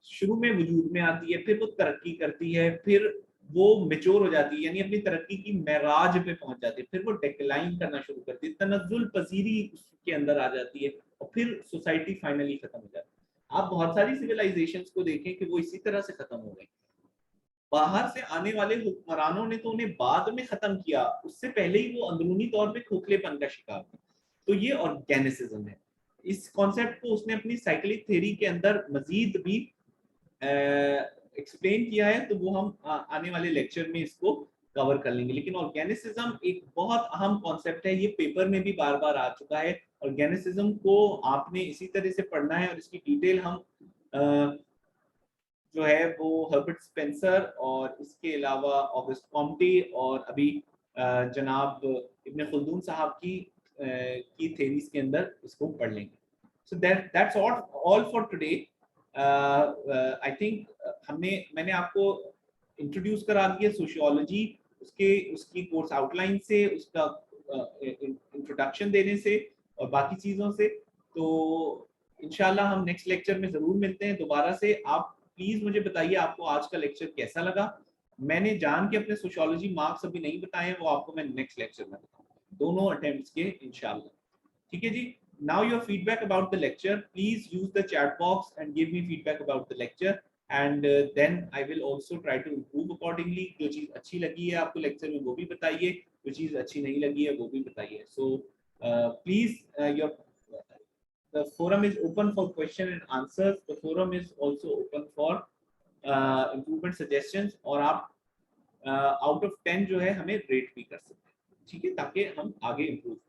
शुरू में वजूद में आती है, फिर वो तरक्की करती है, फिर वो मेच्योर हो जाती है, यानी अपनी तरक्की की मेराज पे पहुंच जाती है, फिर वो डिक्लाइन करना शुरू करती है, तनज़्ज़ुल पजीरी उसके अंदर आ जाती है, और फिर सोसाइटी फाइनली खत्म हो जाती है। आप बहुत सारी सिविलाइजेशंस को देखें कि वो इसी तरह से खत्म हो गई। बाहर से आने वाले हुक्मरानों ने तो उन्हें बाद में खत्म किया, उससे पहले ही वो अंदरूनी तौर पे खोखलेपन का शिकार थे। तो ये ऑर्गेनिसिज्म है। इस कॉन्सेप्ट को उसने अपनी साइक्लिक थ्योरी के अंदर मजीद भी एक्सप्लेन किया है, तो वो हम आने वाले लेक्चर में इसको कवर कर लेंगे। लेकिन ऑर्गेनिसिज्म एक बहुत अहम कॉन्सेप्ट है, ये पेपर में भी बार बार आ चुका है। ऑर्गेनिसिज्म को आपने इसी तरह से पढ़ना है, और इसकी डिटेल हम जो है वो हर्बर्ट स्पेंसर और इसके अलावा ऑगस्ट कॉम्टे और अभी जनाब इब्ने खुल्दून साहब की थेरीज के अंदर इसको पढ़ लेंगे। So that's all for today. I think मैंने आपको इंट्रोड्यूस करा दिया सोशियोलॉजी, उसकी कोर्स आउटलाइन से, उसका इंट्रोडक्शन देने से और बाकी चीज़ों से। तो इंशाल्लाह हम नेक्स्ट लेक्चर में ज़रूर मिलते हैं दोबारा से। आप प्लीज़ मुझे बताइए आपको आज का लेक्चर कैसा लगा। मैंने जान के अपने सोशियोलॉजी मार्क्स अभी नहीं बताए हैं, वो आपको मैं नेक्स्ट लेक्चर में बताऊंगा, दोनों अटेम्प्ट्स के इंशाल्लाह। ठीक है जी। Now your feedback about the lecture, please use the chat box and give me feedback about the lecture, and then I will also try to improve accordingly. जो चीज़ अच्छी लगी है आपको लेक्चर में वो भी बताइए, जो चीज़ अच्छी नहीं लगी है वो भी बताइए। So please the forum is open for question and answers. The forum is also open for improvement suggestions, और आप out of 10 जो है हमें रेट भी कर सकते हैं, ठीक है, ताकि हम आगे improve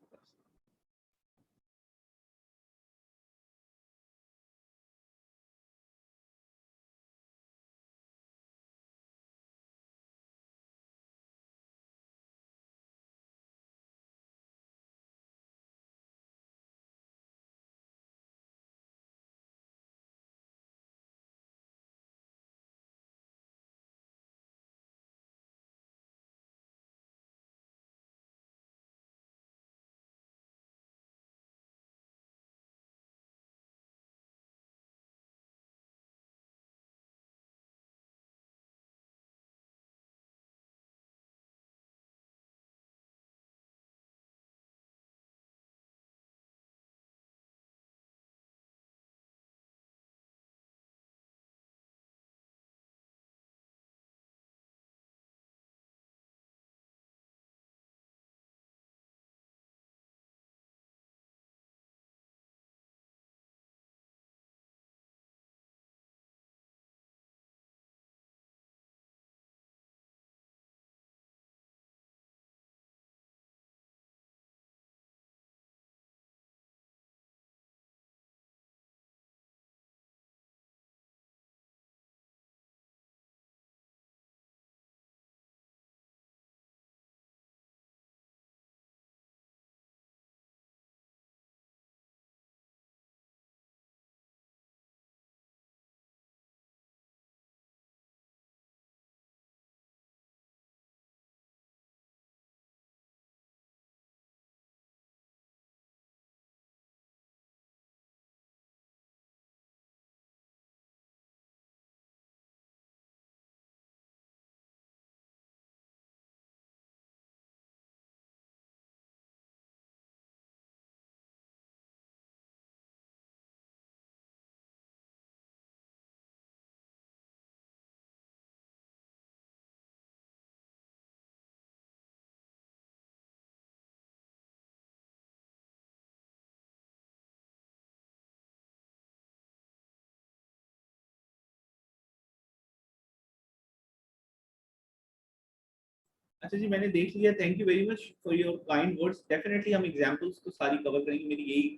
अच्छा जी, मैंने देख लिया। Thank you very much for your kind words. Definitely हम एग्जांपल्स तो सारी कवर करेंगे, मेरी यही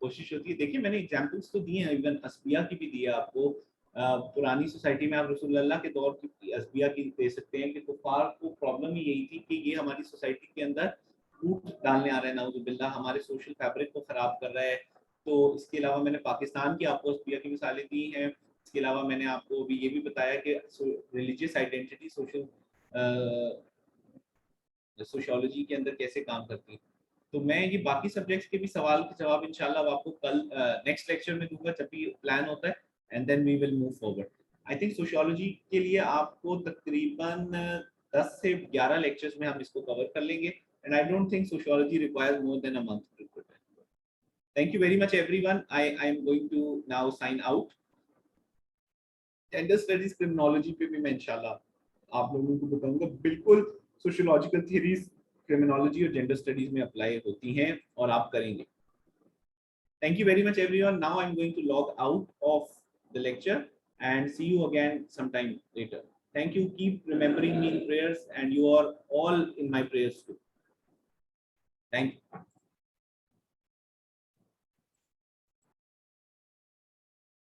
कोशिश होती है। देखिए मैंने एग्जांपल्स तो दिए हैं, इवन अस्बिया की भी दी है आपको। पुरानी सोसाइटी में आप रसूलुल्लाह के दौर की अस्बिया की दे सकते हैं कि कुफार को प्रॉब्लम ही यही थी कि ये हमारी सोसाइटी के अंदर फूट डालने आ रहा है, नाउजुबिल्लाह, हमारे सोशल फैब्रिक को खराब कर रहा है। तो इसके अलावा मैंने पाकिस्तान की आपको अस्बिया की मिसालें दी हैं। इसके अलावा मैंने आपको भी ये भी बताया कि रिलीजियस आइडेंटिटी सोशल सोशियोलॉजी के अंदर कैसे काम करती है। तो मैं ये बाकी सब्जेक्ट्स के भी सवाल के जवाब इंशाल्लाह आपको कल नेक्स्ट लेक्चर में दूंगा जब भी प्लान होता है, and then we will move forward. I think sociology के लिए आपको तकरीबन 10 से 11 लेक्चर्स में हम इसको कवर कर लेंगे, and I don't think sociology requires more than a month to prepare. Thank you very much everyone. I am going to now sign out. Gender studies criminology पे भी मैं इंशाल्लाह आप लोगों को बताऊंगा। बिल्कुल सोशियोलॉजिकल थ्योरीज क्रिमिनोलॉजी और जेंडर स्टडीज में अप्लाई होती हैं और आप करेंगे। Thank you very much everyone. Now I'm going to log out of the lecture and see you again sometime later. Thank you. Keep remembering me in prayers, and you are all in my prayers too. Thank you.